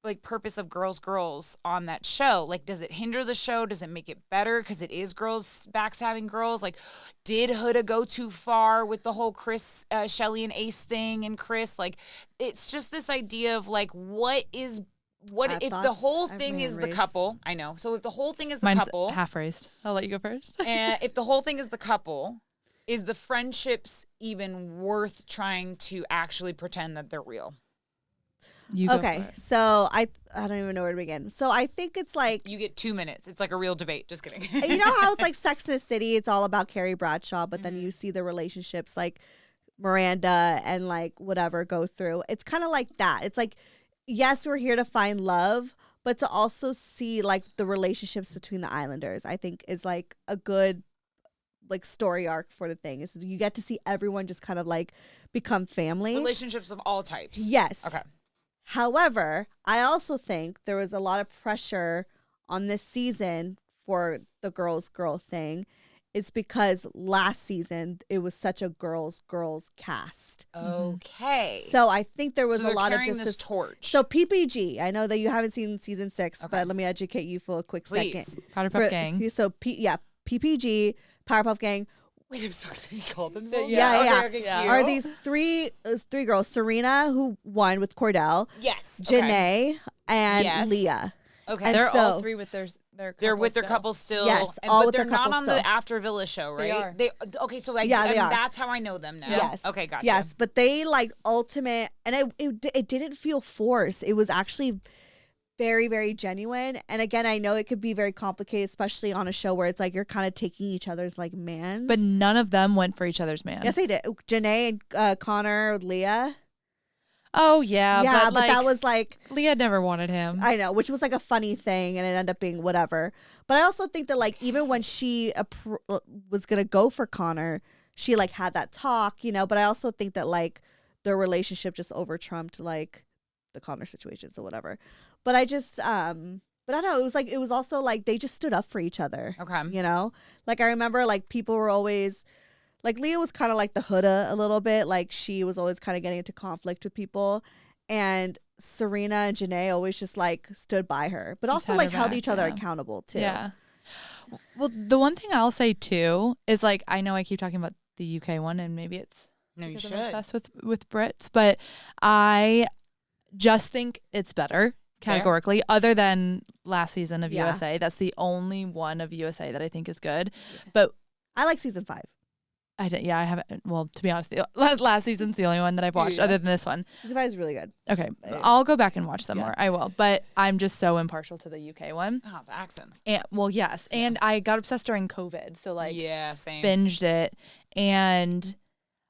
like purpose of girls on that show? Like, does it hinder the show? Does it make it better because it is girls backstabbing girls? Like, did Huda go too far with the whole Chris, Shelly and Ace thing and Chris? Like, it's just this idea of like, what if the whole thing is the couple? I know. So if the whole thing is the couple, half raised. I'll let you go first. And if the whole thing is the couple, is the friendships even worth trying to actually pretend that they're real? Okay, so I don't even know where to begin. So I think it's like you get 2 minutes. It's like a real debate. Just kidding. You know how it's like Sex and the City? It's all about Carrie Bradshaw, but then you see the relationships like Miranda and like whatever go through. It's kind of like that. It's like, yes, we're here to find love, but to also see like the relationships between the Islanders, I think is like a good like story arc for the thing. Is you get to see everyone just kind of like become family. Relationships of all types. Yes. Okay. However, I also think there was a lot of pressure on this season for the girl thing. It's because last season it was such a girls cast. Okay. So I think there was a lot of just this torch. So PPG, I know that you haven't seen season 6, but let me educate you for a quick second. Powerpuff Gang. So PPG, Powerpuff Gang. Wait, I'm sorry. You called them that? Yeah. Are these three girls? Serena, who won with Cordell. Yes. Janae and Leah. Okay. And they're all three with their they're with their couple still. Yes, but they're not on the After Villa show, right? They are. Okay, so I mean, that's how I know them now. Yes. Okay, gotcha. Yes, but they like ultimate, and it didn't feel forced. It was actually very, very genuine. And again, I know it could be very complicated, especially on a show where it's like you're kind of taking each other's like mans. But none of them went for each other's mans. Yes, they did. Janae and Connor, Leah. Oh, yeah. Yeah, but that was like... Leah never wanted him. I know, which was like a funny thing, and it ended up being whatever. But I also think that like even when she was going to go for Connor, she like had that talk, you know, but I also think that like their relationship just over-trumped like the Connor situation, so whatever. But I just... but I don't know, it was also like they just stood up for each other. Okay. You know? Like I remember like people were always... Like, Leah was kind of like the Huda a little bit. Like, she was always kind of getting into conflict with people. And Serena and Janae always just, like, stood by her. But also, like, held each other accountable, too. Yeah. Well, the one thing I'll say, too, is, like, I know I keep talking about the UK one, and maybe it's because I'm obsessed with Brits. But I just think it's better, categorically, other than last season of USA. That's the only one of USA that I think is good. But I like season 5. I haven't. Well, to be honest, the last season's the only one that I've watched, other than this one. Season 5 is really good. Okay, I'll go back and watch some more. I will, but I'm just so impartial to the UK one. Oh, the accents. And yes, and I got obsessed during COVID, so like, same. Binged it, and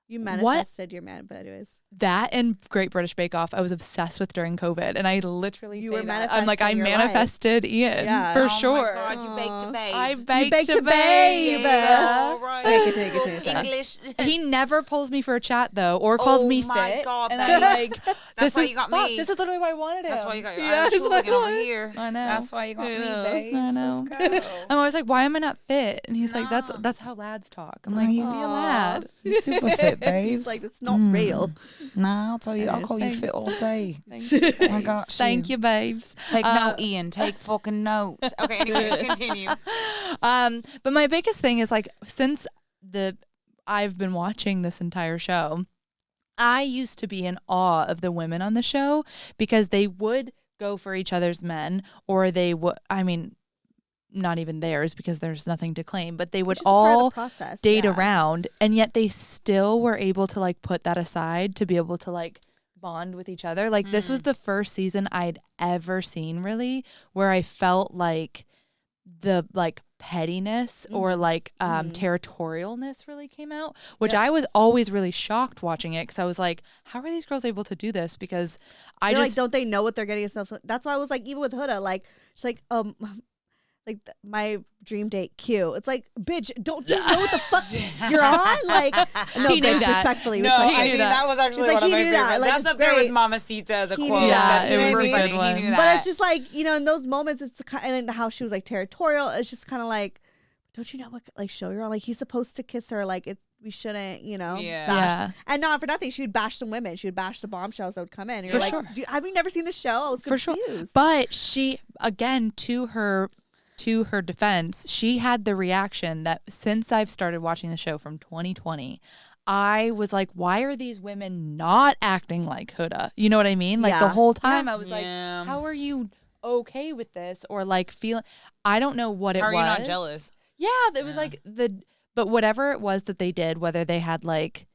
you manifested your man. But anyways, that and Great British Bake Off, I was obsessed with during COVID, and I literally I'm like, I manifested life. Ian for sure. Oh my God, you baked a babe. I baked a babe. All right. Take it. English. He never pulls me for a chat though, or calls me fit. Oh my God, and I'm like, that's why you got me. This is literally why I wanted him. That's why you got your Irish hooligan over here. I know. That's why you got me, babes. I know. Let's go. I'm always like, why am I not fit? And he's like, that's how lads talk. I'm like, be a lad. You're super fit, babes. Like, it's not real. Nah, I'll tell you, I'll call you fit all day. Thank you, babes. I got you. Thank you, babes. Take note, Ian. Take fucking note. Okay, anyways, continue. But my biggest thing is like, since I've been watching this entire show, I used to be in awe of the women on the show because they would go for each other's men, or they would, I mean, not even theirs because there's nothing to claim, but they would all date around, and yet they still were able to like put that aside to be able to like bond with each other. Like this was the first season I'd ever seen really where I felt like the like pettiness or like territorialness really came out, which I was always really shocked watching it because I was like, how are these girls able to do this? Because like, don't they know what they're getting themselves? That's why I was like, even with Huda, like she's like my dream date Q. It's like, bitch, don't you know what the fuck you're on? Like, no, he knew bitch, that. respectfully. No, I mean, that was actually one of my favorites. Like, that's up there with Mamacita as a quote. Yeah, it was a good one. He knew that. But it's just like, you know, in those moments, it's kind of how she was like territorial. It's just kind of like, don't you know what like show you're on? Like, he's supposed to kiss her. Like, shouldn't, Yeah. bash. And not for nothing, she would bash some women. She would bash the bombshells that would come in. And you're For like, sure. have you never seen the show? I was For confused. sure. But she, again, to her defense, she had the reaction that since I've started watching the show from 2020, I was like, why are these women not acting like Huda? You know what I mean? Like the whole time I was like, how are you okay with this? Or like feeling, I don't know what it was. How are you not jealous? Yeah, it was like but whatever it was that they did, whether they had like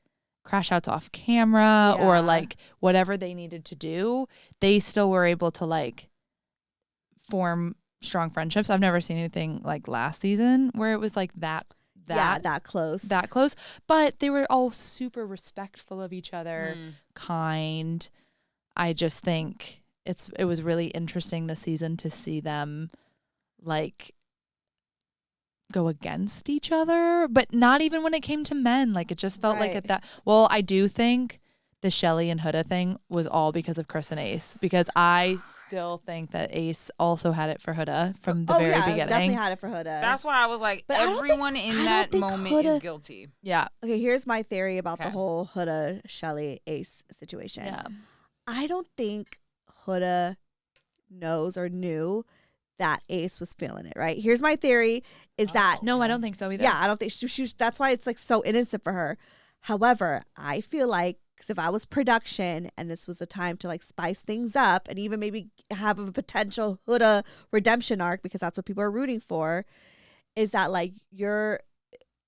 crash outs off camera or like whatever they needed to do, they still were able to like form strong friendships. I've never seen anything like last season where it was like that close. That close. But they were all super respectful of each other, kind. I just think it was really interesting this season to see them like go against each other, but not even when it came to men. Like it just felt like at that. Well, I do think the Shelly and Huda thing was all because of Chris and Ace, because I still think that Ace also had it for Huda from the very beginning. Definitely had it for Huda. That's why I was like, but everyone in that moment is guilty. Yeah. Okay, here's my theory about the whole Huda, Shelly, Ace situation. Yeah. I don't think Huda knows or knew that Ace was feeling it, right? Here's my theory is that... No, I don't think so either. Yeah, I don't think she's... That's why it's like so innocent for her. However, I feel like, because if I was production and this was a time to like spice things up and even maybe have a potential Huda redemption arc, because that's what people are rooting for, is that like is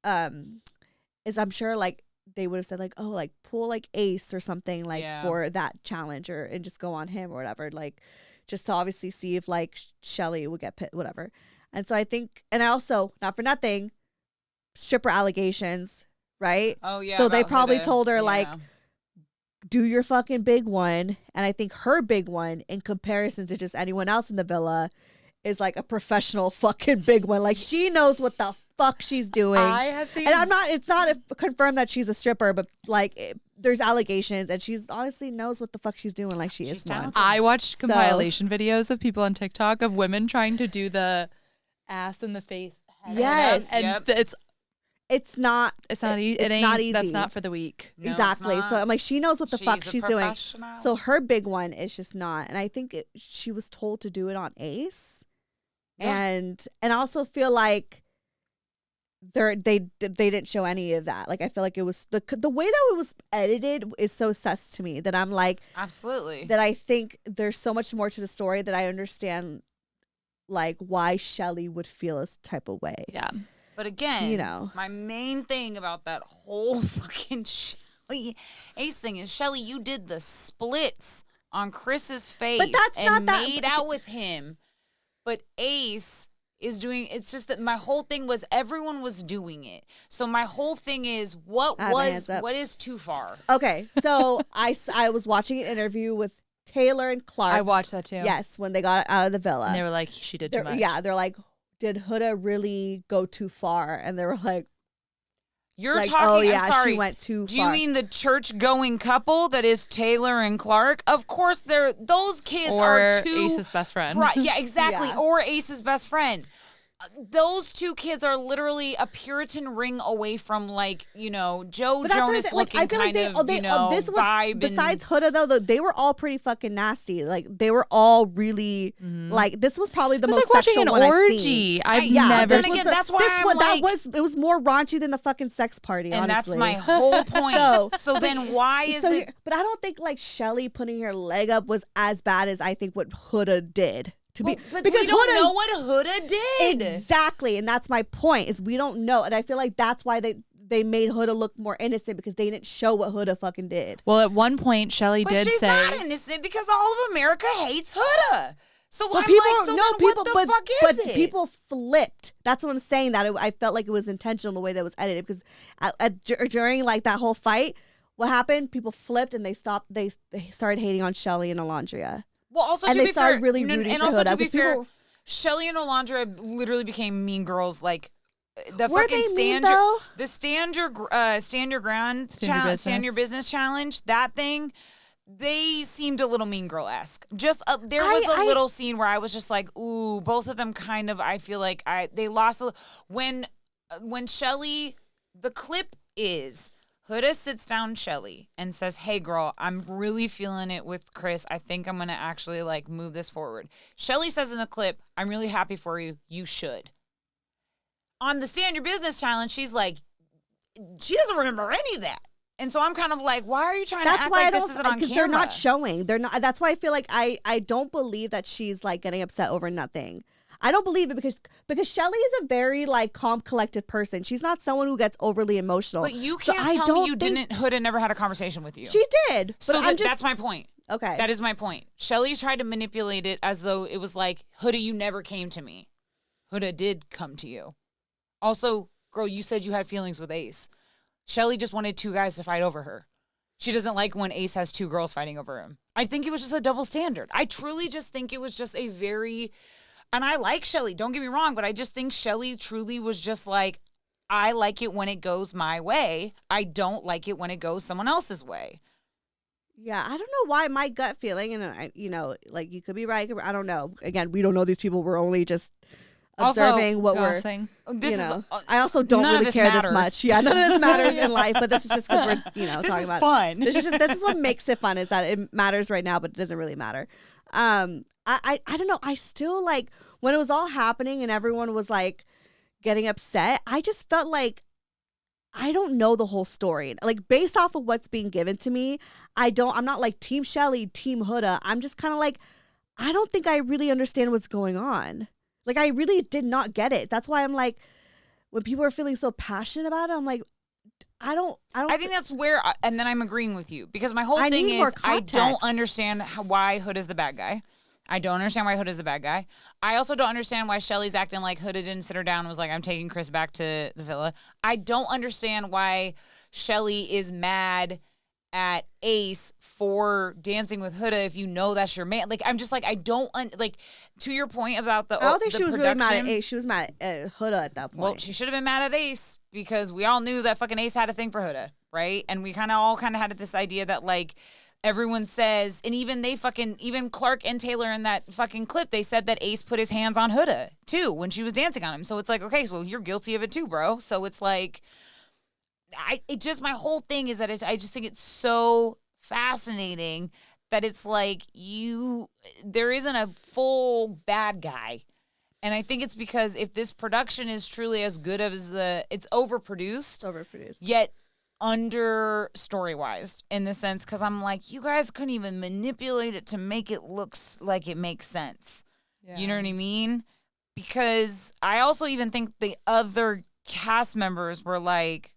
I'm sure like they would have said like, oh, like pull like Ace or something like for that challenge and just go on him or whatever, like just to obviously see if like Shelly would get whatever. And so I think, and I also, not for nothing, stripper allegations, right? Oh yeah. So they probably Huda. told her like, do your fucking big one. And I think her big one in comparison to just anyone else in the villa is like a professional fucking big one. Like she knows what the fuck she's doing. I have seen, and it's not confirmed that she's a stripper, but like there's allegations and she's honestly knows what the fuck she's doing. Like she's one. talented. I watched compilation videos of people on TikTok of women trying to do the ass in the face. Yes. And it's not easy. It ain't, not easy. That's not for the weak. No, exactly. So I'm like, she knows what the fuck she's doing. Professional. So her big one is just not. And I think she was told to do it on Ace. Yeah. And I also feel like they didn't show any of that. Like I feel like it was the way that it was edited is so sus to me that I'm like, absolutely, that I think there's so much more to the story that I understand like why Shelly would feel this type of way. Yeah. But again, my main thing about that whole fucking Shelly Ace thing is, Shelly, you did the splits on Chris's face and made out with him. But Ace is doing, it's just that my whole thing was everyone was doing it. So my whole thing is what is too far? Okay, so I was watching an interview with Taylor and Clark. I watched that too. Yes, when they got out of the villa. And they were like, she did too much. Yeah, they're like, did Huda really go too far? And they were like, you're like, talking, oh yeah, I'm sorry, she went too far. Do you mean the church-going couple that is Taylor and Clark? Of course, those kids are too... Or Ace's best friend. Yeah, exactly. Yeah. Or Ace's best friend. Those two kids are literally a Puritan ring away from, like, Joe Jonas looking like, kind of, vibe. Besides Huda, though, they were all pretty fucking nasty. Like, they were all really, like, this was probably the most like sexual watching one an I've orgy. seen. I've never... Then again, that's why it was more raunchy than the fucking sex party, and honestly. That's my whole point. So then why is it... But I don't think, like, Shelly putting her leg up was as bad as I think what Huda did. Because we don't know what Huda did. Exactly. And that's my point, is we don't know. And I feel like that's why they made Huda look more innocent, because they didn't show what Huda fucking did. Well, at one point, Shelly did say... But she's not innocent because all of America hates Huda. So what the people flipped. That's what I'm saying, that I felt like it was intentional the way that was edited, because during like that whole fight, what happened? People flipped and they stopped. They started hating on Shelly and Alondria. Well, also and to they be started fair, really rooting for Huda. To be fair, Shelly and Alondra literally became mean girls. Like the were fucking stand your business challenge. That thing, they seemed a little mean girl-esque. Just there was a little scene where I was just like, ooh, both of them kind of. I feel like they lost when Shelly. The clip is Huda sits down Shelly and says, hey, girl, I'm really feeling it with Chris. I think I'm going to actually like move this forward. Shelly says in the clip, I'm really happy for you. You should. On the Stand Your Business challenge, she's like, she doesn't remember any of that. And so I'm kind of like, why are you trying to act like this isn't on camera? They're not showing. They're not. That's why I feel like I don't believe that she's like getting upset over nothing. I don't believe it because Shelly is a very like calm, collected person. She's not someone who gets overly emotional. But you can't tell me you didn't. Huda never had a conversation with you. She did. So that's my point. Okay. That is my point. Shelly tried to manipulate it as though it was like, Huda, you never came to me. Huda did come to you. Also, girl, you said you had feelings with Ace. Shelly just wanted two guys to fight over her. She doesn't like when Ace has two girls fighting over him. I think it was just a double standard. I truly just think it was just a very... And I like Shelly, don't get me wrong, but I just think Shelly truly was just like, I like it when it goes my way. I don't like it when it goes someone else's way. Yeah, I don't know why my gut feeling, and I, like you could be right. I don't know. Again, we don't know these people. We're only just observing what gossing. I also don't really care matters. this much. Yeah, none of this matters in life, but this is just because we're, this talking is about fun. This is what makes it fun, is that it matters right now, but it doesn't really matter. I don't know. I still like when it was all happening and everyone was like getting upset. I just felt like I don't know the whole story. Like based off of what's being given to me, I'm not like Team Shelly, Team Huda. I'm just kind of like, I don't think I really understand what's going on. Like I really did not get it. That's why I'm like, when people are feeling so passionate about it, I'm like, I think that's where, and then I'm agreeing with you because my whole thing is I don't understand why Huda's the bad guy. I don't understand why Huda's the bad guy. I also don't understand why Shelly's acting like Huda didn't sit her down and was like, I'm taking Chris back to the villa. I don't understand why Shelly is mad at Ace for dancing with Huda if you know that's your man. Like, I'm just like, I don't, like, to your point about the I don't think she was really mad at Ace. Ace. She was mad at Huda at that point. Well, she should have been mad at Ace because we all knew that fucking Ace had a thing for Huda, right? And we all had this idea that, like, everyone says, and even Clark and Taylor in that fucking clip, they said that Ace put his hands on Huda, too, when she was dancing on him. So it's like, okay, so you're guilty of it, too, bro. So it's like... my whole thing is that I just think it's so fascinating that it's like there isn't a full bad guy. And I think it's because if this production is truly as good as it's overproduced. Yet under story-wise in the sense, because I'm like, you guys couldn't even manipulate it to make it look like it makes sense. Yeah. You know what I mean? Because I also even think the other cast members were like,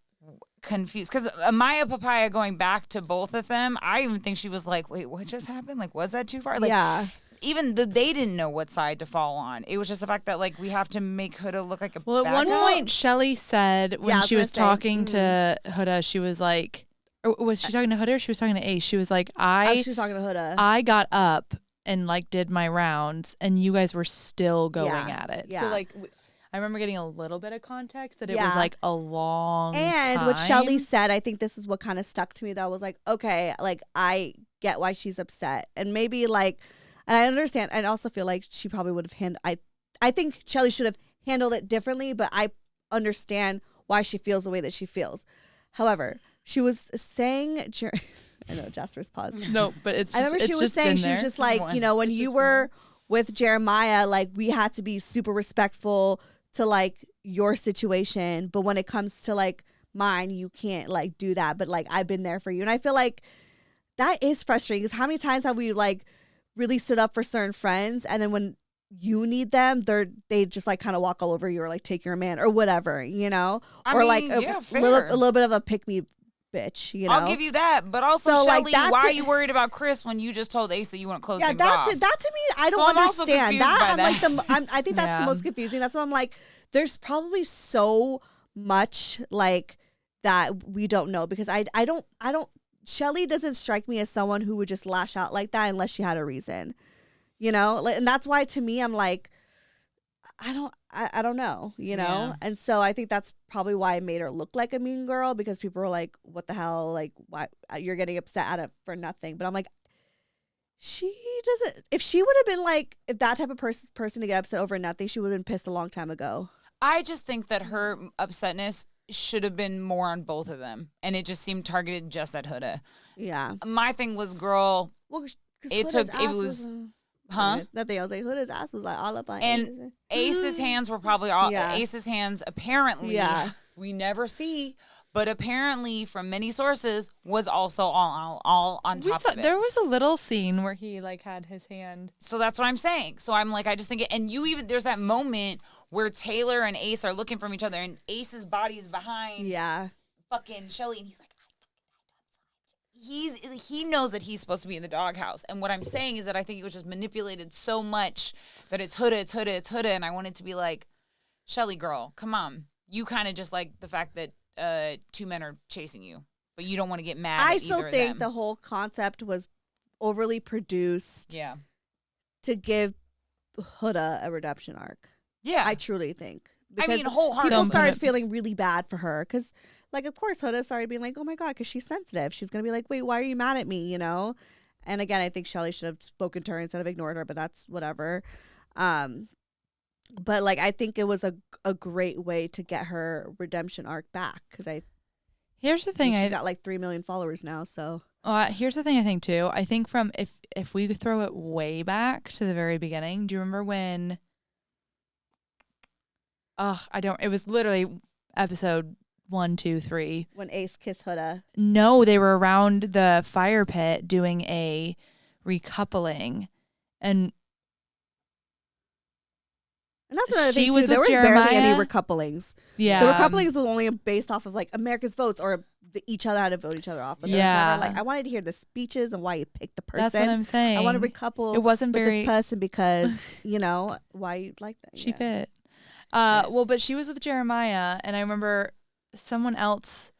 confused because Amaya Papaya going back to both of them, I even think she was like, wait, what just happened? Like, was that too far? Like, yeah. Even they didn't know what side to fall on. It was just the fact that like we have to make Huda look like a well, at one guy. point Shelly said when she was talking to Huda, she was like, or was she talking to Huda or she was talking to Ace? She was like, she was talking to Huda. I got up and like did my rounds and you guys were still going at it. Yeah. So like I remember getting a little bit of context that it was like a long time. What Shelly said, I think this is what kind of stuck to me. That was like, okay, like I get why she's upset. And maybe like, and I understand. I also feel like she probably would have I think Shelly should have handled it differently, but I understand why she feels the way that she feels. However, she was saying, I know Jasper's paused. No, but it's just, I remember she was saying, she was just like, when you were with Jeremiah, like we had to be super respectful to like your situation, but when it comes to like mine, you can't like do that, but like I've been there for you. And I feel like that is frustrating because how many times have we like really stood up for certain friends and then when you need them, they just like kind of walk all over you or like take your man or whatever, I or mean, like a little bit of a pick me bitch, I'll give you that, but also so, Shelly, like, why are you worried about Chris when you just told Ace that you want to close things off? That to me, I don't understand that. I think that's the most confusing. That's why I'm like, there's probably so much like that we don't know because I don't. Shelly doesn't strike me as someone who would just lash out like that unless she had a reason, and that's why to me I'm like, I don't know, Yeah. And so I think that's probably why I made her look like a mean girl because people were like, what the hell? Like, why you're getting upset for nothing? But I'm like, she doesn't, if she would have been like, if that type of person to get upset over nothing, she would have been pissed a long time ago. I just think that her upsetness should have been more on both of them, and it just seemed targeted just at Huda. Yeah. My thing was, girl, Well, huh? Nothing else. Like Huda's ass was like all up on And Ace's hands were probably all. Yeah. Ace's hands apparently. Yeah. We never see, but apparently from many sources was also all on top of it. There was a little scene where he like had his hand. So that's what I'm saying. So I'm like, I just think it, and there's that moment where Taylor and Ace are looking from each other, and Ace's body is behind fucking Shelly, and he's like, he knows that he's supposed to be in the doghouse. And what I'm saying is that I think it was just manipulated so much that it's Huda, and I wanted to be like, Shelly, girl, come on. You kind of just like the fact that two men are chasing you, but you don't want to get mad. I at still either think of them. the whole concept was overly produced. Yeah. To give Huda a redemption arc. Yeah. I truly think. I mean, Because wholeheartedly. people started feeling really bad for her because, like, of course, Huda started being like, oh my God, because she's sensitive. She's going to be like, wait, why are you mad at me, you know? And again, I think Shelly should have spoken to her instead of ignored her, but that's whatever. But, like, I think it was a great way to get her redemption arc back because Here's the thing. She's got like 3 million followers now, so. Here's the thing I think, too. I think from if we throw it way back to the very beginning, do you remember when... it was literally episode 1, 2, 3. When Ace kissed Huda. No, they were around the fire pit doing a recoupling. And that's another she thing, too. was There with was barely any Jeremiah. recouplings. Yeah. The recouplings was only based off of, like, America's votes or each other had to vote each other off. But there was never, like, I wanted to hear the speeches and why you picked the person. That's what I'm saying. I want to recouple It wasn't with very... this person because, you know, why you like that. She Yeah. fit. Yes. Well, but she was with Jeremiah, and I remember someone else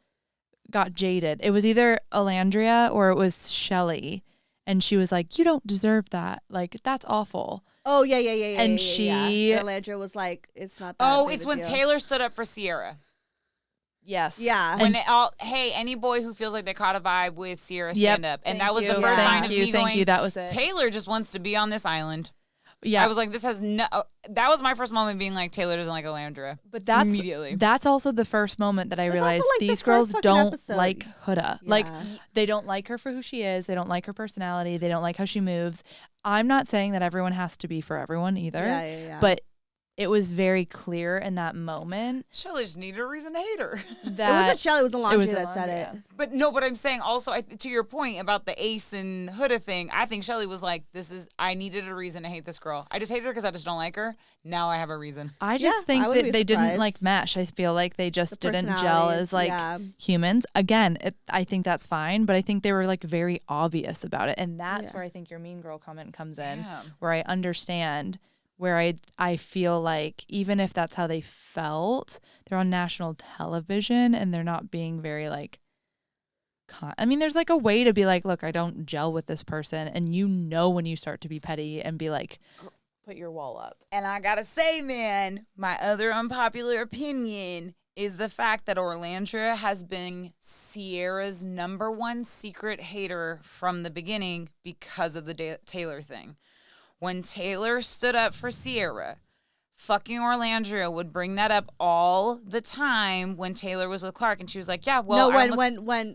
got jaded. It was either Alandria or it was Shelly, and she was like, "You don't deserve that. Like, that's awful." Oh, yeah. And Alandra was like, it's not that Oh, big it's a when deal. Taylor stood up for Sierra. Yes. Yeah. When hey, any boy who feels like they caught a vibe with Sierra, stand up. And that was the you. first Yeah. sign of me Thank going, you. That was it. Taylor just wants to be on this island. Yeah. I was like, this has no. That was my first moment being like, Taylor doesn't like Alandra. But that's immediately. That's also the first moment that I That's realized also, like, the these first girls fucking don't episode. like Huda. Yeah. Like, they don't like her for who she is. They don't like her personality. They don't like how she moves. I'm not saying that everyone has to be for everyone either. Yeah. But it was very clear in that moment Shelly just needed a reason to hate her. that It wasn't Shelly, it was Alondra was that said Alondra. it. But I'm saying also, to your point about the Ace and Huda thing, I think Shelly was like, I needed a reason to hate this girl. I just hated her because I just don't like her. Now I have a reason. I just Yeah, think I wouldn't that be they didn't surprised. like mesh. I feel like they just The didn't gel as personalities, like yeah. humans. Again, I think that's fine, but I think they were like very obvious about it. And that's Yeah. where I think your mean girl comment comes in, Yeah. where I understand, where I feel like even if that's how they felt, they're on national television and they're not being very like, I mean, there's like a way to be like, look, I don't gel with this person. And you know when you start to be petty and be like, put your wall up. And I gotta say, man, my other unpopular opinion is the fact that Orlandria has been Sierra's #1 secret hater from the beginning because of the Taylor thing. When Taylor stood up for Sierra, fucking Orlandria would bring that up all the time when Taylor was with Clark, and she was like, "Yeah, well, when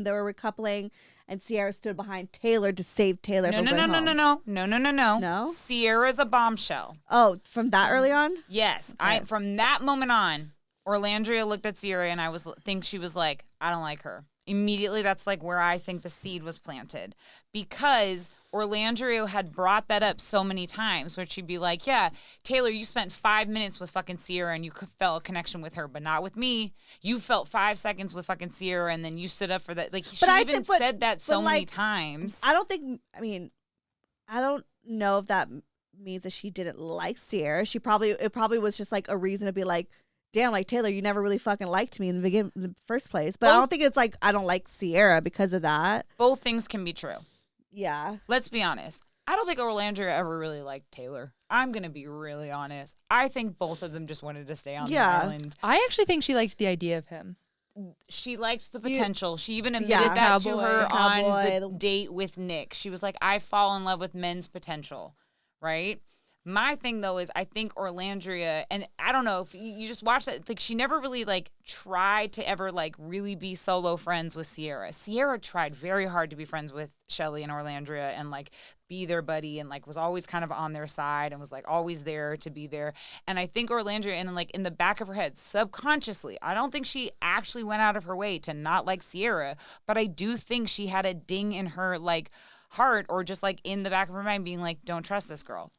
they were recoupling and Sierra stood behind Taylor to save Taylor from going home. No. No? Sierra's a bombshell. Oh, from that early on? Yes, Okay. from that moment on, Orlandria looked at Sierra, and I think she was like, I don't like her. Immediately, that's like where I think the seed was planted, because Orlandria had brought that up so many times, where she'd be like, yeah, Taylor, you spent 5 minutes with fucking Sierra and you felt a connection with her, but not with me. You felt 5 seconds with fucking Sierra and then you stood up for that. Like, she said that so many times. I don't know if that means that she didn't like Sierra. It probably was just like a reason to be like, damn, like, Taylor, you never really fucking liked me in the first place. But I don't think it's like I don't like Sierra because of that. Both things can be true. Yeah. Let's be honest. I don't think Orlandria ever really liked Taylor. I'm going to be really honest. I think both of them just wanted to stay on the island. I actually think she liked the idea of him. She liked the potential. She even admitted that to her on the date with Nick. She was like, I fall in love with men's potential, right? My thing though is I think Orlandria, and I don't know if you just watch that, like she never really like tried to ever like really be solo friends with Sierra. Sierra tried very hard to be friends with Shelly and Orlandria and like be their buddy and like was always kind of on their side and was like always there to be there. And I think Orlandria, and like in the back of her head, subconsciously, I don't think she actually went out of her way to not like Sierra, but I do think she had a ding in her like heart or just like in the back of her mind being like, don't trust this girl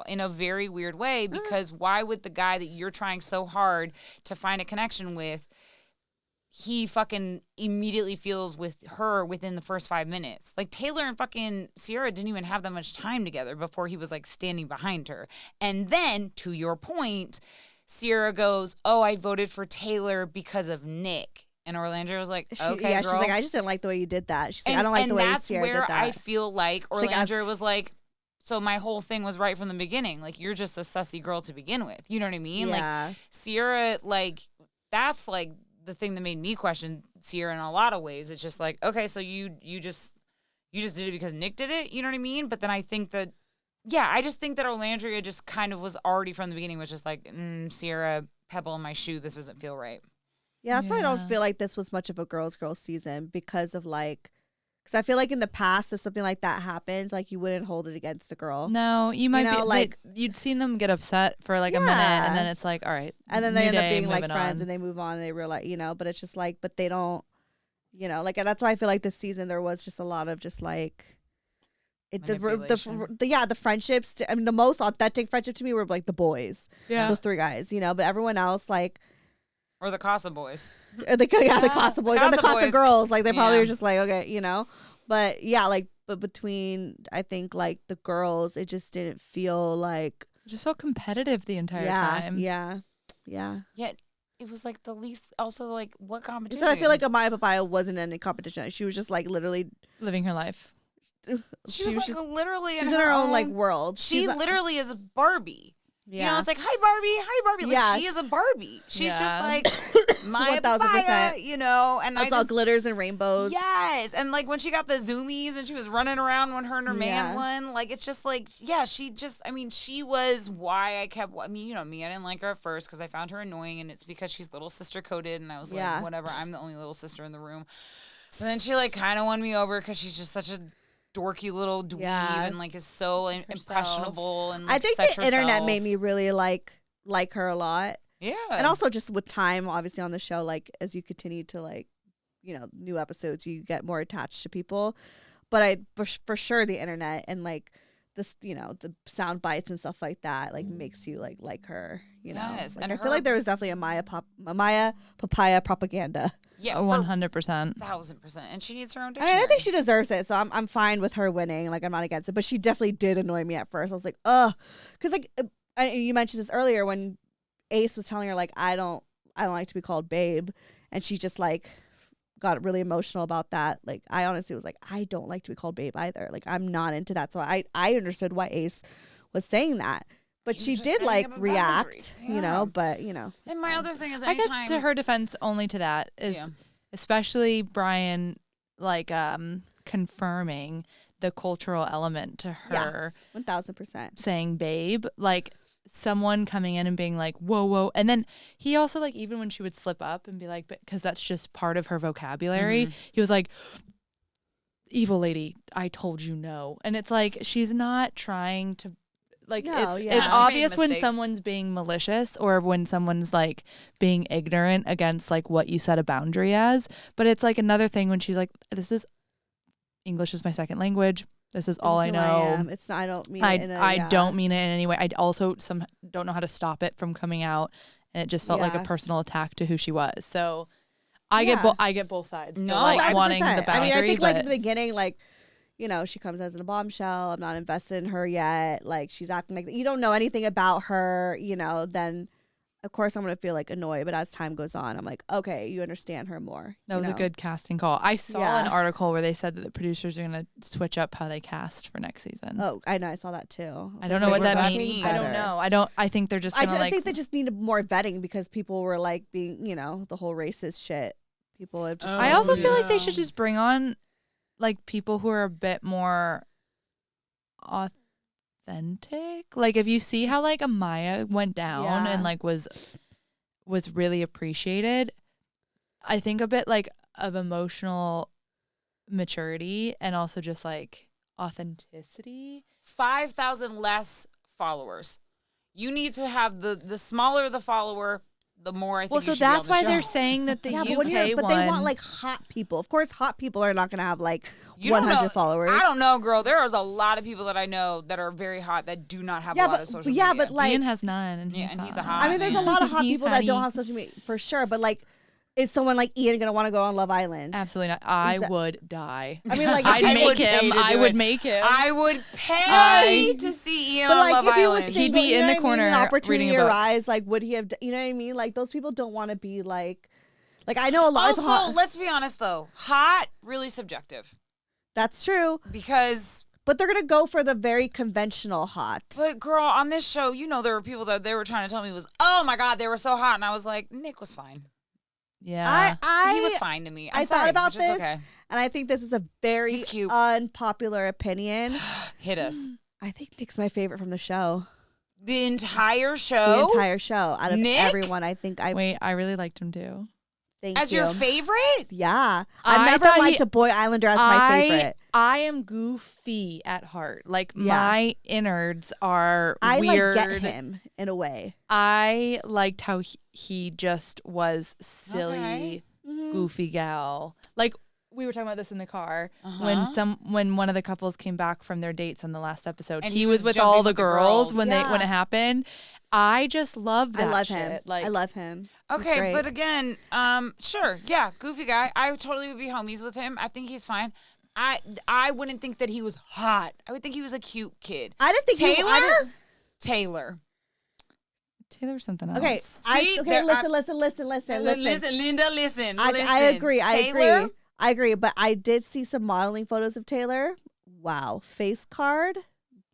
in a very weird way, because why would the guy that you're trying so hard to find a connection with, he fucking immediately feels with her within the first 5 minutes? Like Taylor and fucking Sierra didn't even have that much time together before he was like standing behind her. And then to your point, Sierra goes, oh, I voted for Taylor because of Nick. And Orlandria was like, okay, yeah, girl. she's like, I just didn't like the way you did that. She's like, I don't like the way Sierra did that. And that's where I feel like Orlandria like, was like, so my whole thing was right from the beginning. Like, you're just a sussy girl to begin with. You know what I mean? Yeah. Like, Sierra, like, that's like the thing that made me question Sierra in a lot of ways. It's just like, okay, so you just did it because Nick did it. You know what I mean? But then I think that, yeah, I just think that Orlandria just kind of was already from the beginning was just like, Sierra, pebble in my shoe. This doesn't feel right. Yeah, that's why I don't feel like this was much of a girls season, because of like, because I feel like in the past, if something like that happens, like you wouldn't hold it against a girl. No, you might be like, you'd seen them get upset for like a minute, and then it's like, all right, and then they end up being like moving friends, on. and they move on, and they realize, but it's just like, but they don't, like, and that's why I feel like this season there was just a lot of just like. The friendships. I mean, the most authentic friendship to me were like the boys. Yeah, those three guys. But everyone else like. Or the Casa boys. The Casa boys. And the Casa girls. Like, they probably were just like, okay, But, yeah, like, but between, I think, like, the girls, it just didn't feel like. It just felt competitive the entire time. Yeah. Yet, it was, like, the least, also, like, what competition? So I feel like Amaya Papaya wasn't in a competition. She was just, like, literally. Living her life. She was like, just, literally in her own, like, world. She literally is a Barbie. Yeah. It's like, hi Barbie. Like, she is a Barbie. She's just like my 1000%. papaya, and it's all glitters and rainbows. Yes. And like when she got the zoomies and she was running around when her and her man won, like, it's just like, yeah, she was why I kept, me, I didn't like her at first because I found her annoying, and it's because she's little sister coded, and I was like, whatever, I'm the only little sister in the room. But then she like kind of won me over because she's just such a dorky little dweeb and like is so impressionable, and like, I think the internet made me really like her a lot. Yeah. And also just with time, obviously, on the show, like, as you continue to like, new episodes, you get more attached to people. But for sure the internet and like this, the sound bites and stuff like that, like, makes you like her, Yes. Like, and I feel like there was definitely a Maya Papaya propaganda. Yeah, 100%. 1000%. And she needs her own dictionary. I think she deserves it, so I'm fine with her winning. Like, I'm not against it, but she definitely did annoy me at first. I was like, ugh, because like you mentioned this earlier when Ace was telling her like, I don't like to be called babe, and she just like got really emotional about that. Like, I honestly was like, I don't like to be called babe either. Like, I'm not into that. So I understood why Ace was saying that. But she did like react, but And my other thing is, I guess to her defense, only to that is, especially Brian, like confirming the cultural element to her. 1000%. Saying babe, like someone coming in and being like, whoa. And then he also, like, even when she would slip up and be like, because that's just part of her vocabulary, he was like, evil lady, I told you no. And it's like, she's not trying to. Like, it's obvious when someone's being malicious or when someone's like being ignorant against like what you set a boundary as. But it's like another thing when she's like, English is my second language. This is all I know. It's not, I don't mean it. I don't mean it in any way. I also don't know how to stop it from coming out, and it just felt like a personal attack to who she was. So I get both sides. No, like wanting the boundary. I mean, I think like in the beginning, like, she comes as a bombshell. I'm not invested in her yet. Like, she's acting like you don't know anything about her, then of course I'm going to feel like annoyed. But as time goes on, I'm like, okay, you understand her more. That was a good casting call. I saw an article where they said that the producers are going to switch up how they cast for next season. Oh, I know. I saw that too. I don't know what that means. I don't know. I think they're just going to I think they just need more vetting because people were like being, the whole racist shit. People have just. I also feel like they should just bring on like people who are a bit more authentic. Like if you see how like Amaya went down and like was really appreciated, I think a bit like of emotional maturity and also just like authenticity. 5,000 less followers. You need to have the smaller the follower, the more I think. Well, so that's why they're saying that the UK but one. they want like hot people. Of course, hot people are not going to have like You 100 followers. I don't know, girl. There is a lot of people that I know that are very hot that do not have a lot of social media. Yeah, but like Ian has none, and he's a hot. hot. I mean, there's a lot of hot He's people hottie. that don't have social media for sure. But like, is someone like Ian gonna want to go on Love Island? Absolutely not. I would die. I mean, like, I'd I make would him. I would make him. I would pay to see Ian But on like, Love if he was Island. single, He'd be you in know the what I mean? corner An opportunity reading a book. arise, like, would he have? You know what I mean? Like, those people don't want to be like I know a lot. Also, let's be honest though, hot really subjective That's true, because. but they're gonna go for the very conventional hot. But girl, on this show, there were people that they were trying to tell me was, oh my God, they were so hot, and I was like, Nick was fine. Yeah. He was fine to me. I'm I sorry, thought about which is this, okay. and I think this is a very He's cute. unpopular opinion. Hit us. I think Nick's my favorite from the show. The entire show? The entire show. Out of Nick? everyone, I think I Wait, I really liked him too. thank As you. your favorite? Yeah. I I never thought liked a boy islander as my favorite. I am goofy at heart. Like Yeah. my innards are I weird. like get him in a way. I liked how he just was silly, Okay. goofy gal. Like we were talking about this in the car Uh-huh. when one of the couples came back from their dates on the last episode. And he he was was with jumping all the with the girls girls. when Yeah. when it happened. I just love that. I love shit. him. Like I love him. He's Okay, great. but again, sure, yeah, goofy guy. I totally would be homies with him. I think he's fine. I wouldn't think that he was hot. I would think he was a cute kid. I didn't think Taylor? I didn't- Taylor. Taylor's something else. Okay, See, okay. there- Listen. Linda, listen. I agree. Taylor? I agree. But I did see some modeling photos of Taylor. Wow, face card.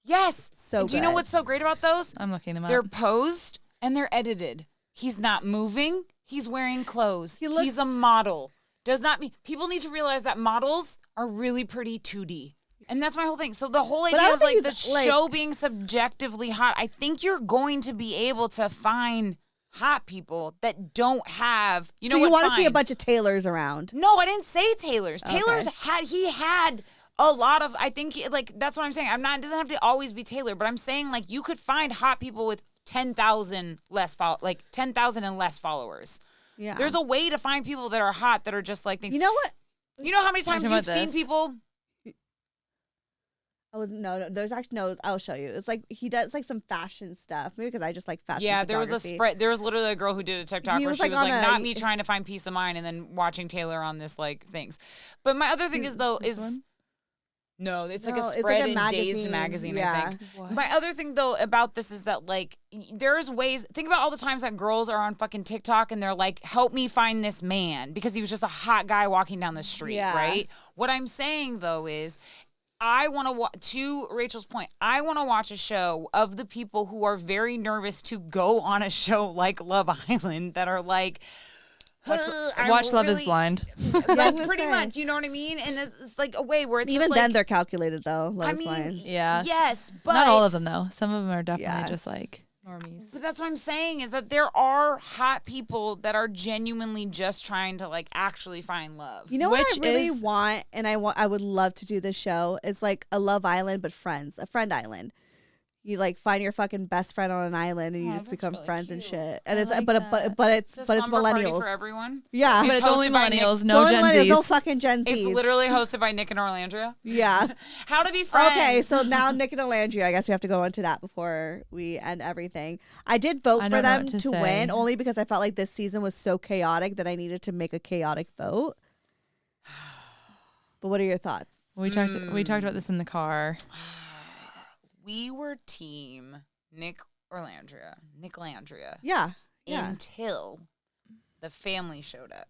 Yes. So And do you know good. what's so great about those? I'm looking them up. They're posed and they're edited. He's not moving. He's wearing clothes. He looks- He's a model. Does not mean people need to realize that models are really pretty 2D. And that's my whole thing. So the whole But I idea don't is like think the he's, like- show being subjectively hot. I think you're going to be able to find hot people that don't have, you know so what? you want to see a Fine. bunch of Taylors around. No, I didn't say Taylor's. Okay. Taylor's had a lot of, I think, like, that's what I'm saying. It doesn't have to always be Taylor, but I'm saying, like, you could find hot people with 10,000 less, 10,000 and less followers. Yeah. There's a way to find people that are hot that are just like things. You know what? You know how many times Talking you've about seen this? people? No. There's actually no. I'll show you. It's like he does like some fashion stuff. Maybe because I just like fashion. Yeah, there was a photography. spread. There was literally a girl who did a TikTok He where was, she like, was on like, a- not me trying to find peace of mind and then watching Taylor on this, like, things. But my other thing is, though, This is. one? No, it's like No, a it's like spread a in Dazed magazine. magazine, I Yeah. think. What? My other thing, though, about this is that, like, there's ways. Think about all the times that girls are on fucking TikTok and they're like, help me find this man because he was just a hot guy walking down the street, Yeah. right? What I'm saying, though, is I want to to Rachel's point, I want to watch a show of the people who are very nervous to go on a show like Love Island that are like, Watch Love is Blind. Yeah, I'm like gonna pretty say. much, you know what I mean? And it's like a way where it's Even just then, like, they're calculated though. Love I is mean, Blind. Yeah. yes, but Not all of them though. Some of them are definitely Yeah. just like normies. But that's what I'm saying is that there are hot people that are genuinely just trying to like actually find love. You know what Which I really is- want, and I would love to do this show is like a Love Island, but friends, a friend island. You like find your fucking best friend on an island, and you Oh, just that's become really friends and cute. shit. And I it's like but that. it's It's a but it's slumber party millennials. for everyone. Yeah, But it's only hosted by Nick. millennials, no Don't Gen millennials, no Zs. fucking Gen Zs. It's literally hosted by Nick and Orlandria. Yeah. How to be friends. Okay, so now Nick and Alandria, I guess we have to go into that before we end everything. I did vote I for don't know them what to to say. win only because I felt like this season was so chaotic that I needed to make a chaotic vote. But what are your thoughts? We talked about this in the car. we were team Nick Landria Yeah. Yeah. until the family showed up.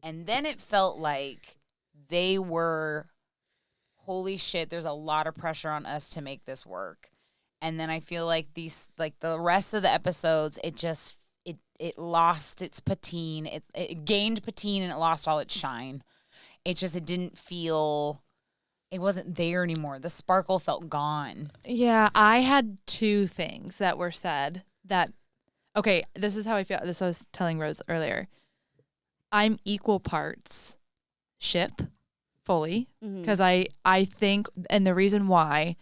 And then it felt like they were, holy shit, there's a lot of pressure on us to make this work. And then I feel like the rest of the episodes, it lost its patine. It gained patine and it lost all its shine. It didn't feel it wasn't there anymore. The sparkle felt gone. Yeah, I had two things that were said that, okay, this is how I feel. This I was telling Rose earlier. I'm equal parts ship fully because I think, and the reason why,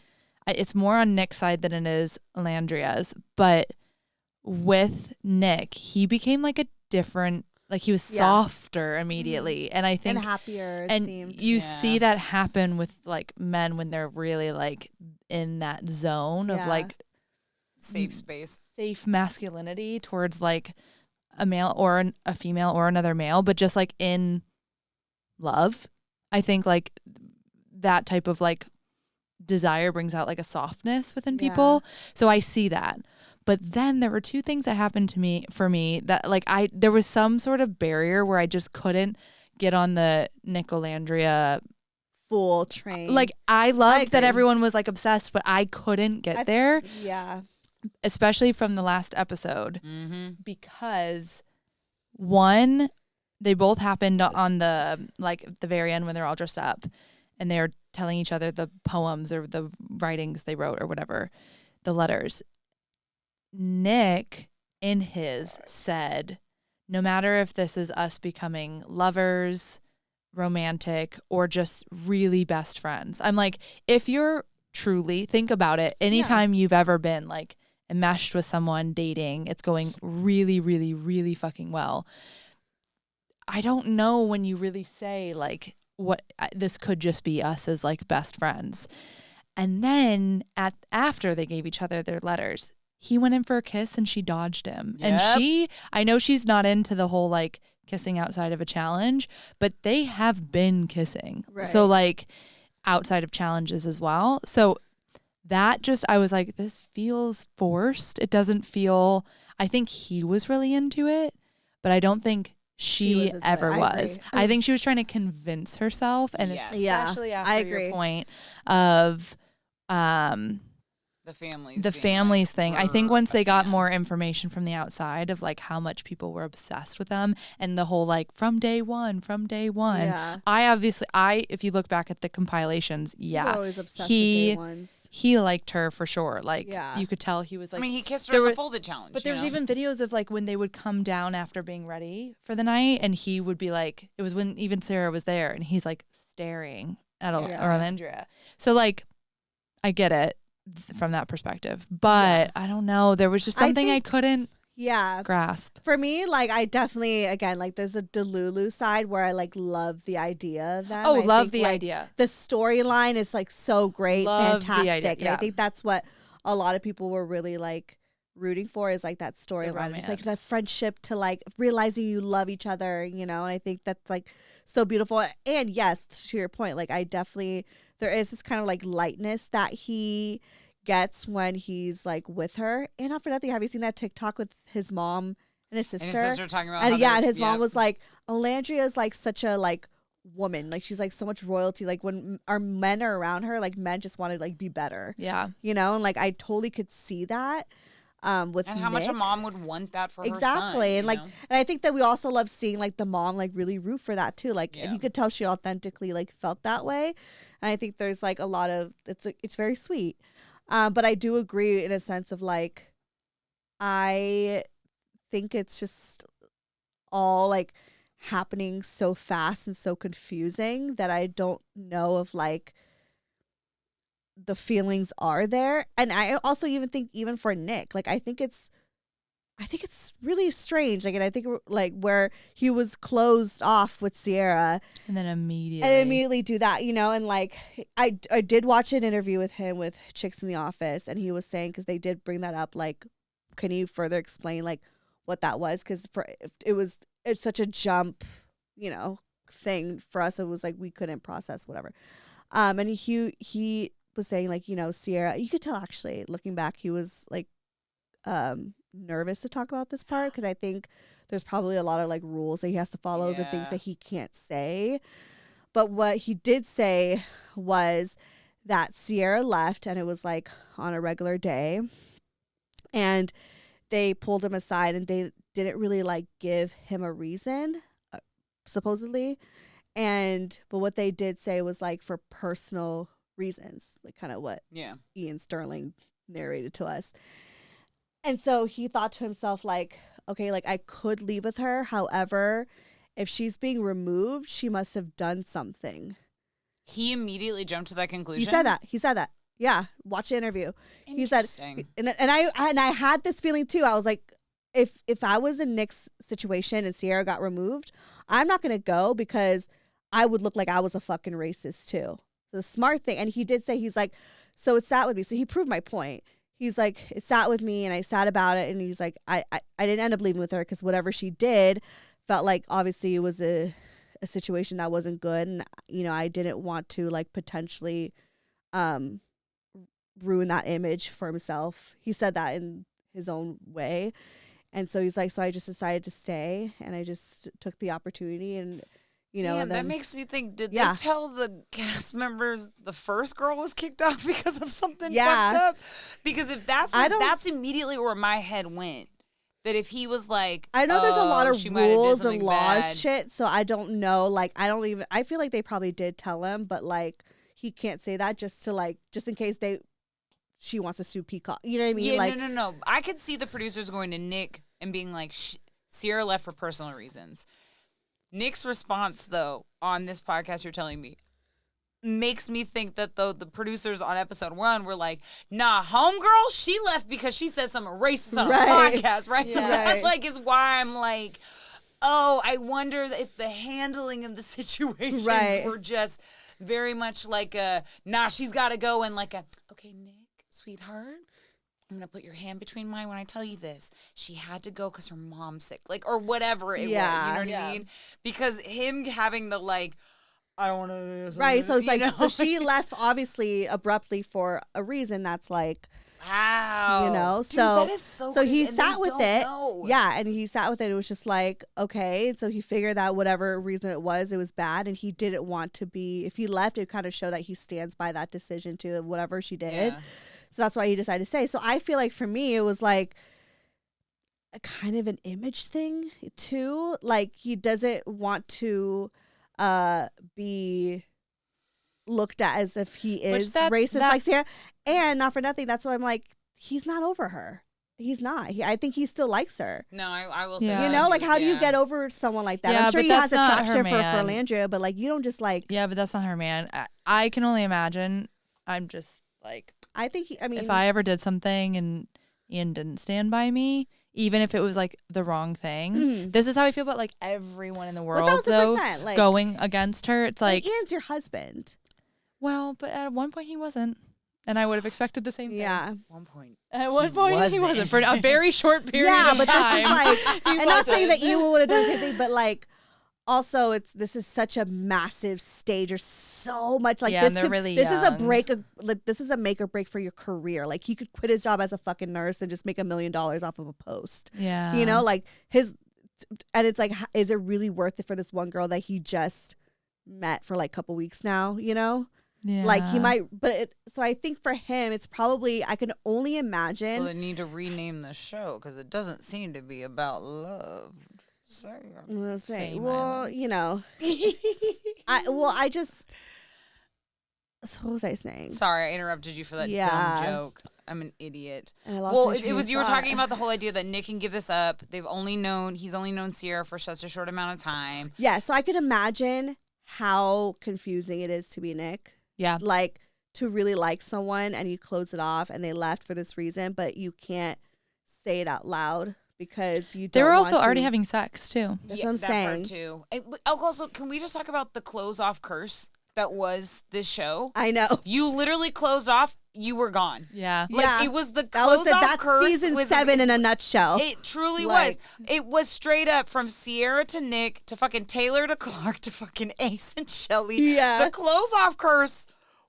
it's more on Nick's side than it is Landria's, but with Nick, he became like a different, like he was softer immediately. And I think, and happier, and seemed. you see that happen with like men when they're really like in that zone of like safe space, safe masculinity towards like a male or a female or another male, but just like in love. I think like that type of like desire brings out like a softness within people. So I see that. But then there were two things that happened to me that like there was some sort of barrier where I just couldn't get on the Nicolandria full train. Like I loved that everyone was like obsessed, but I couldn't get there. Yeah. Especially from the last episode. Because one, they both happened on the like the very end when they're all dressed up and they're telling each other the poems or the writings they wrote or whatever, the letters. Nick in his said, no matter if this is us becoming lovers, romantic, or just really best friends. I'm like, if you're truly, think about it, anytime you've ever been like enmeshed with someone dating, it's going really, really, really fucking well. I don't know when you really say like what this could just be us as like best friends. And then after they gave each other their letters, he went in for a kiss and she dodged him. And I know she's not into the whole like kissing outside of a challenge, but they have been kissing. Right. So like outside of challenges as well. So that just, I was like, this feels forced. It doesn't feel, I think he was really into it, but I don't think she ever was. I think she was trying to convince herself. And especially after your point of, the families like, thing. I think once they got more information from the outside of like how much people were obsessed with them and the whole like from day one. If you look back at the compilations, always obsessed with day ones. He liked her for sure. Like you could tell he was like, I mean, he kissed her in the folded challenge. But there's even videos of like when they would come down after being ready for the night and he would be like, it was when even Sarah was there and he's like staring at Orlandria. So like, I get it from that perspective, but I don't know, there was just something I couldn't grasp. For me, like I definitely, again, like there's a Delulu side where I like love the idea of that. Love the idea. The storyline is like so great, fantastic. Yeah. I think that's what a lot of people were really like rooting for, is like that storyline, just like that friendship to like realizing you love each other, you know. And I think that's like so beautiful. And yes, to your point, like I definitely, there is this kind of like lightness that he gets when he's like with her. And not for nothing, have you seen that TikTok with his mom and his sister? And his sister talking about and his mom was like, Olandria is like such a like woman, like she's like so much royalty, like when our men are around her, like men just want to like be better, you know. And like I totally could see that with and how Nick. much a mom would want that for her son, and like, know? And I think that we also love seeing like the mom like really root for that too, like and you could tell she authentically like felt that way. And I think there's like a lot of it's very sweet, but I do agree in a sense of like I think it's just all like happening so fast and so confusing that I don't know if like the feelings are there. And I also even think, even for Nick, like I think it's really strange, like, and I think like where he was closed off with Sierra and then immediately do that, you know. And like I did watch an interview with him with Chicks in the Office, and he was saying, because they did bring that up, like, can you further explain like what that was, because it's such a jump, you know, thing for us. It was like we couldn't process whatever. And he was saying, like, you know, Sierra, you could tell actually looking back, he was like nervous to talk about this part, because I think there's probably a lot of like rules that he has to follow and things that he can't say. But what he did say was that Sierra left, and it was like on a regular day, and they pulled him aside and they didn't really like give him a reason, supposedly. But what they did say was like for personal reasons, like kind of what Ian Sterling narrated to us. And so he thought to himself, like, okay, like I could leave with her. However, if she's being removed, she must have done something. He immediately jumped to that conclusion. He said that. Yeah. Watch the interview. He said, and I had this feeling too. I was like, if I was in Nick's situation and Sierra got removed, I'm not going to go because I would look like I was a fucking racist too. The smart thing. And he did say, he's like, so it sat with me. So he proved my point. He's like, it sat with me and I sat about it. And he's like, I didn't end up leaving with her because whatever she did felt like obviously it was a situation that wasn't good. And, you know, I didn't want to like potentially ruin that image for himself. He said that in his own way. And so he's like, so I just decided to stay and I just took the opportunity and, you know. Damn, and then, that makes me think, did they tell the cast members the first girl was kicked off because of something fucked up? Because if that's that's immediately where my head went. That if he was like, I know there's a lot of rules and laws shit, so I don't know. Like, I feel like they probably did tell him, but like, he can't say that just in case she wants to sue Peacock. You know what I mean? Yeah, like, no. I could see the producers going to Nick and being like, Sierra left for personal reasons. Nick's response, though, on this podcast you're telling me, makes me think that the producers on episode 1 were like, nah, homegirl, she left because she said something racist on a podcast, right? Yeah. So that like is why I'm like, oh, I wonder if the handling of the situations were just very much like nah, she's got to go, and like okay, Nick, sweetheart, I'm going to put your hand between mine when I tell you this. She had to go because her mom's sick, like, or whatever it was, you know what I mean? Because him having the like, I don't want to. Right, so it's like, so she left obviously abruptly for a reason that's like, wow, you know. Dude, so that is so he crazy. sat with it. Know. Yeah, and he sat with it. It was just like, okay. So he figured that whatever reason it was bad, and he didn't want to be. If he left, it kind of showed that he stands by that decision to whatever she did. Yeah. So that's why he decided to stay. So I feel like for me, it was like a kind of an image thing too. Like he doesn't want to be looked at as if he is racist like Sarah. And not for nothing, that's why I'm like, he's not over her. He's not. I think he still likes her. No, I will say that. You know, like how do you get over someone like that? Yeah, I'm sure he has attraction for Landria, but like you don't just like. Yeah, but that's not her man. I can only imagine. I'm just like. I think if I ever did something and Ian didn't stand by me, even if it was like the wrong thing, this is how I feel about like everyone in the world though, like, going against her. It's like Ian's your husband. Well, but at one point he wasn't, and I would have expected the same thing. Yeah, at one point he wasn't for a very short period. Yeah, but this is like, I'm not saying that Ian would have done the same thing, but like. Also, this is such a massive stage. There's so much like this. They're really this young. This is a make or break for your career. Like he could quit his job as a fucking nurse and just make $1 million off of a post. Yeah, you know, like and it's like, is it really worth it for this one girl that he just met for like a couple weeks now? You know, like he might. So I think for him, it's probably, I can only imagine. So they need to rename the show because it doesn't seem to be about love. Well, you know, so what was I saying? Sorry, I interrupted you for that dumb joke. I'm an idiot. Well, it was, you were talking about the whole idea that Nick can give this up. He's only known Sierra for such a short amount of time. Yeah, so I could imagine how confusing it is to be Nick. Yeah. Like to really like someone and you close it off and they left for this reason, but you can't say it out loud. Because you don't. They were also already having sex too. That's what I'm saying. Part too. Also, can we just talk about the close off curse that was this show? I know. You literally closed off. You were gone. Yeah. Like it was the close off curse. That's season 7 in a nutshell. It truly was. It was straight up from Sierra to Nick to fucking Taylor to Clark to fucking Ace and Shelly. Yeah. The close off curse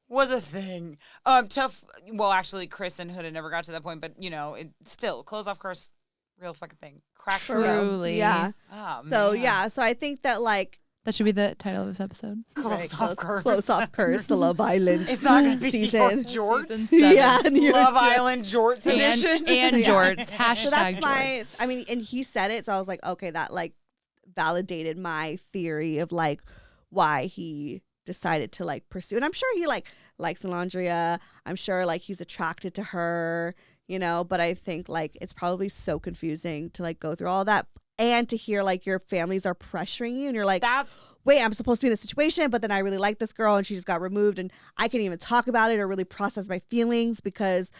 was a thing. Actually, Chris and Hood never got to that point, but you know, still close off curse. Real fucking thing. Cracks Truly. Yeah. Oh, so, man. yeah. So, I think that, like... That should be the title of this episode. Close off curse, the Love Island It's not going to be season. Jorts. Yeah. Love Island Jorts edition. And Jorts. Hashtag so that's Jorts. and he said it, so I was like, okay, that, like, validated my theory of, like, why he decided to like pursue. And I'm sure he like likes Alondria. I'm sure like he's attracted to her, you know, but I think like it's probably so confusing to like go through all that and to hear like your families are pressuring you and you're like, wait, I'm supposed to be in this situation, but then I really like this girl and she just got removed and I can't even talk about it or really process my feelings because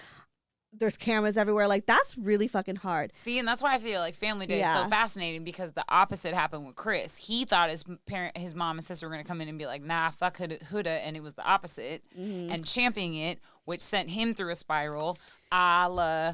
there's cameras everywhere. Like, that's really fucking hard. See, and that's why I feel like Family Day is so fascinating, because the opposite happened with Chris. He thought his mom and sister were going to come in and be like, nah, fuck Huda, and it was the opposite, and championing it, which sent him through a spiral, a la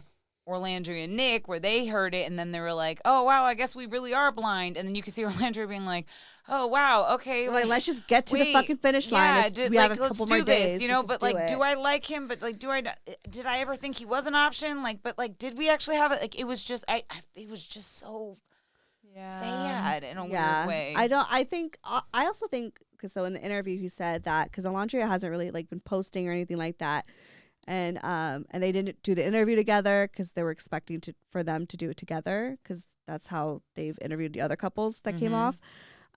Orlandria and Nick, where they heard it and then they were like, oh, wow, I guess we really are blind. And then you can see Orlandria being like, oh, wow, okay. Like, let's just get to the fucking finish line. We have a couple more days. You know, but like, do I like him? But like, did I ever think he was an option? Like, but like, did we actually have it? Like, it was just, it was just so sad in a weird way. I also think, because so in the interview he said that, because Alondria hasn't really like been posting or anything like that. And they didn't do the interview together because they were expecting for them to do it together, because that's how they've interviewed the other couples that came off.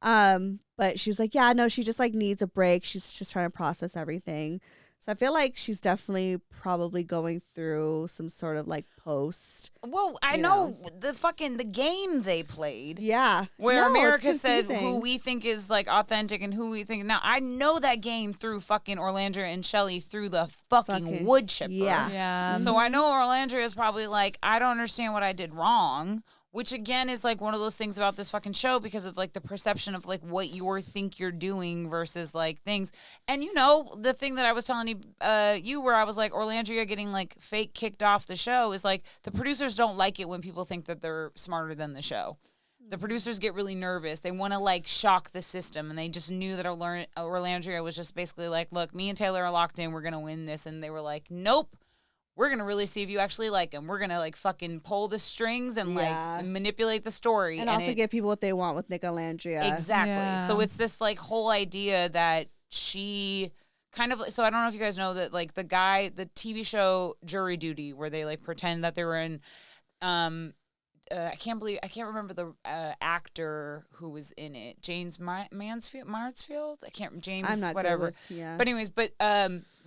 But she was like, yeah, no, she just like needs a break. She's just trying to process everything. So I feel like she's definitely probably going through some sort of like post. Well, I know the game they played. Yeah. Where America said who we think is like authentic and who we think. Now, I know that game through fucking Orlandria and Shelley through the fucking wood chipper. Yeah. So I know Orlandria is probably like, I don't understand what I did wrong. Which, again, is, like, one of those things about this fucking show, because of, like, the perception of, like, what you think you're doing versus, like, things. And, you know, the thing that I was telling you where I was, like, Orlandria getting, like, fake kicked off the show is, like, the producers don't like it when people think that they're smarter than the show. The producers get really nervous. They want to, like, shock the system. And they just knew that Orlandria was just basically like, look, me and Taylor are locked in. We're going to win this. And they were like, nope. We're going to really see if you actually like him. We're going to, like, fucking pull the strings and, like, manipulate the story. And also give people what they want with Nick Allandria. Exactly. Yeah. So it's this, like, whole idea that she kind of... So I don't know if you guys know that, like, the TV show Jury Duty, where they, like, pretend that they were in... I can't remember the actor who was in it. James Mansfield? I'm not whatever. Good with, But anyways,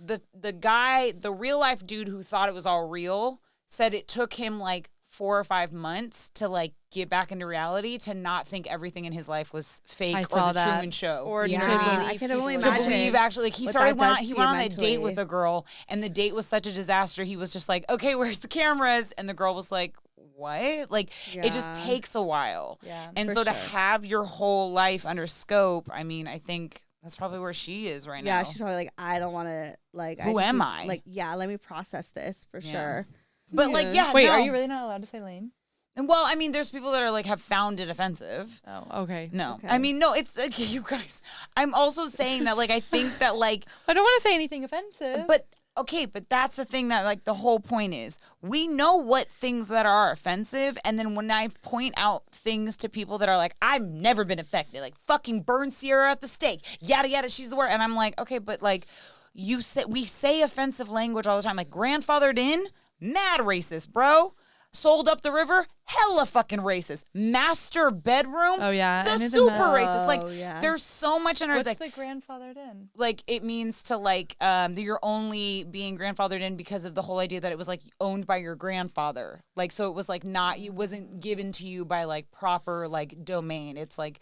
the guy, the real life dude who thought it was all real, said it took him like 4 or 5 months to like get back into reality, to not think everything in his life was fake or the Truman Show. Or I can only imagine. To believe actually, like he went on a date with a girl, and the date was such a disaster. He was just like, okay, where's the cameras? And the girl was like, what? Like, it just takes a while. Yeah, and so to have your whole life under scope, I mean, I think that's probably where she is right now. Yeah, she's probably like, I don't want to, like, who am I? Like, yeah, let me process this for sure. But like, wait, are you really not allowed to say lame? And well, I mean, there's people that are like have found it offensive. Oh, okay. No, Okay. I mean, no, it's like, you guys. I'm also saying that, like, I think that, like, I don't want to say anything offensive. but okay, but that's the thing that, like, the whole point is we know what things that are offensive, and then when I point out things to people that are like, I've never been affected, like fucking burn Sierra at the stake, yada yada, she's the word, and I'm like, okay, but like, we say offensive language all the time, like grandfathered in, mad racist, bro. Sold up the river, hella fucking racist. Master bedroom, oh yeah, the I knew super that. racist. Like, yeah. there's so much in it. What's Like, the grandfathered in? like it means to like that you're only being grandfathered in because of the whole idea that it was like owned by your grandfather. Like, so it was like not, it wasn't given to you by like proper like domain. It's like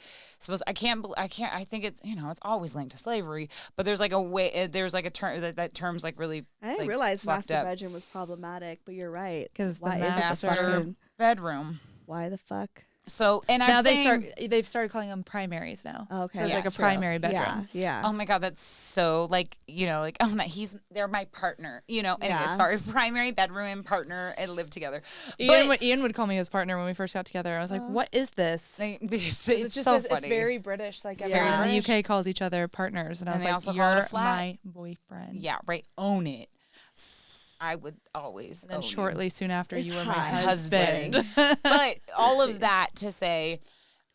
I think it's, you know, it's always linked to slavery, but there's like a way, there's like a term that term's like really, I didn't like, realize fucked master up. bedroom was problematic, but you're right. Because the Why is it master fucking- bedroom. Why the fuck? So, and now I'm saying, they've started calling them primaries now. Oh, okay. So it's like a Yes. primary bedroom. Yeah. oh my God, that's so like, you know, like, oh my, they're my partner, you know. Anyway, Yeah. sorry, primary bedroom and partner and live together. Ian would call me his partner when we first got together. I was like, what is this? It's It's just so it's funny. very British. Like It's everyone very in the British. UK calls each other partners, and I And was they like, also call it a "You're flat." my boyfriend." Yeah, right. Own it. I would always. And then own you. shortly soon after, It's you were my hot. husband. But all of that to say,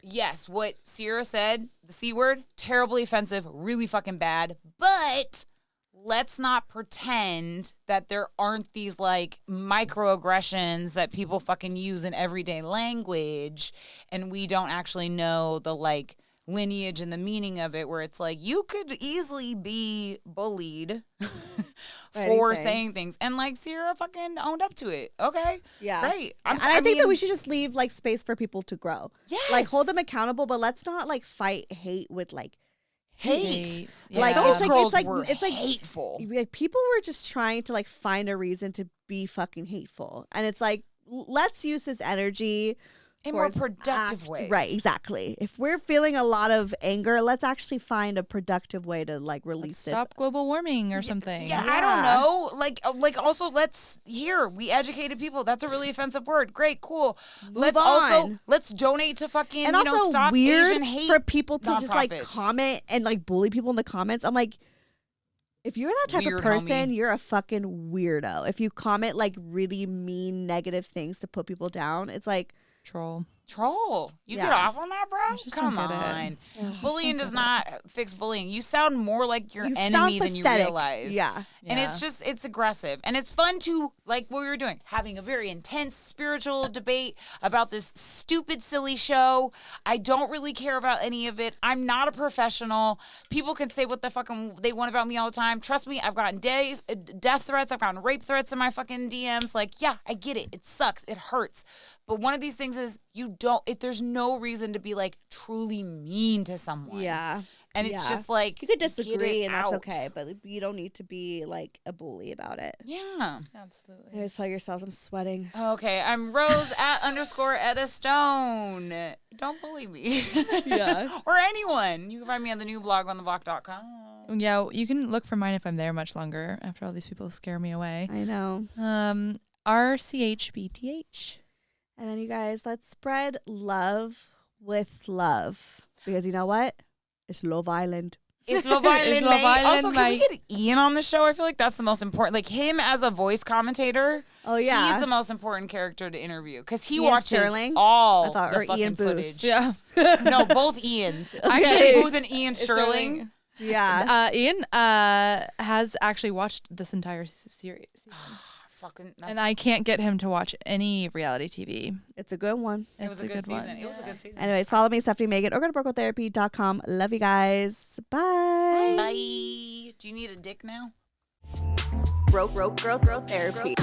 yes, what Sierra said, the C word, terribly offensive, really fucking bad. But let's not pretend that there aren't these like microaggressions that people fucking use in everyday language, and we don't actually know the like lineage and the meaning of it, where it's like you could easily be bullied for saying things, and like Sierra fucking owned up to it. Okay, Yeah, great. I think that we should just leave like space for people to grow. Yes. Like hold them accountable, but let's not like fight hate with like hate. Like Those it's girls like were it's like hateful. Like people were just trying to like find a reason to be fucking hateful, and it's like let's use this energy In more towards productive ways. Right, exactly. If we're feeling a lot of anger, let's actually find a productive way to like release this. Stop global warming or something. Yeah, I don't know. Like also we educated people. That's a really offensive word. Great, cool. Let's donate to fucking, And also stop weird Asian hate for people to just like nonprofits. comment and like bully people in the comments. I'm like, if you're that type Weird, of person, homie. you're a fucking weirdo. If you comment like really mean, negative things to put people down, it's like, Troll. You Yeah. get off on that, bro? just Come don't get on. it. Bullying does not fix bullying. You sound more like your you enemy sound than you pathetic. realize. Yeah. And it's aggressive. And it's fun to, like what we were doing, having a very intense spiritual debate about this stupid, silly show. I don't really care about any of it. I'm not a professional. People can say what the fucking they want about me all the time. Trust me, I've gotten death threats. I've gotten rape threats in my fucking DMs. Like, yeah, I get it. It sucks. It hurts. But one of these things is there's no reason to be like truly mean to someone. Yeah. And it's Yeah. just like, You could get disagree it and that's out. okay, but you don't need to be like a bully about it. Yeah. Absolutely. Anyways, tell yourselves I'm sweating. Okay, I'm Rose @_Etta Stone. Don't bully me. Yeah. Or anyone. You can find me on the new blog on theblock.com. Yeah, you can look for mine if I'm there much longer after all these people scare me away. I know. RCHBTH. And then you guys, let's spread love with love. Because you know what? It's Love Island. It's Love Island, It's Love mate. Island, Also, can we mate. get Ian on the show? I feel like that's the most important. Like him as a voice commentator. Oh, yeah. He's the most important character to interview because he Ian watches Sterling? all I thought- the or fucking Ian Booth. footage. Yeah. No, both Ians. Actually, Booth and Ian Sterling. Yeah. Ian has actually watched this entire series. Fucking. And I can't get him to watch any reality TV. It's a good one. It was It's a good one. season. It was a good season. Anyways, follow me, Stephanie Megan, or go to brocotherapy.com. Love you guys. Bye. Bye. Do you need a dick now? Broke girl therapy.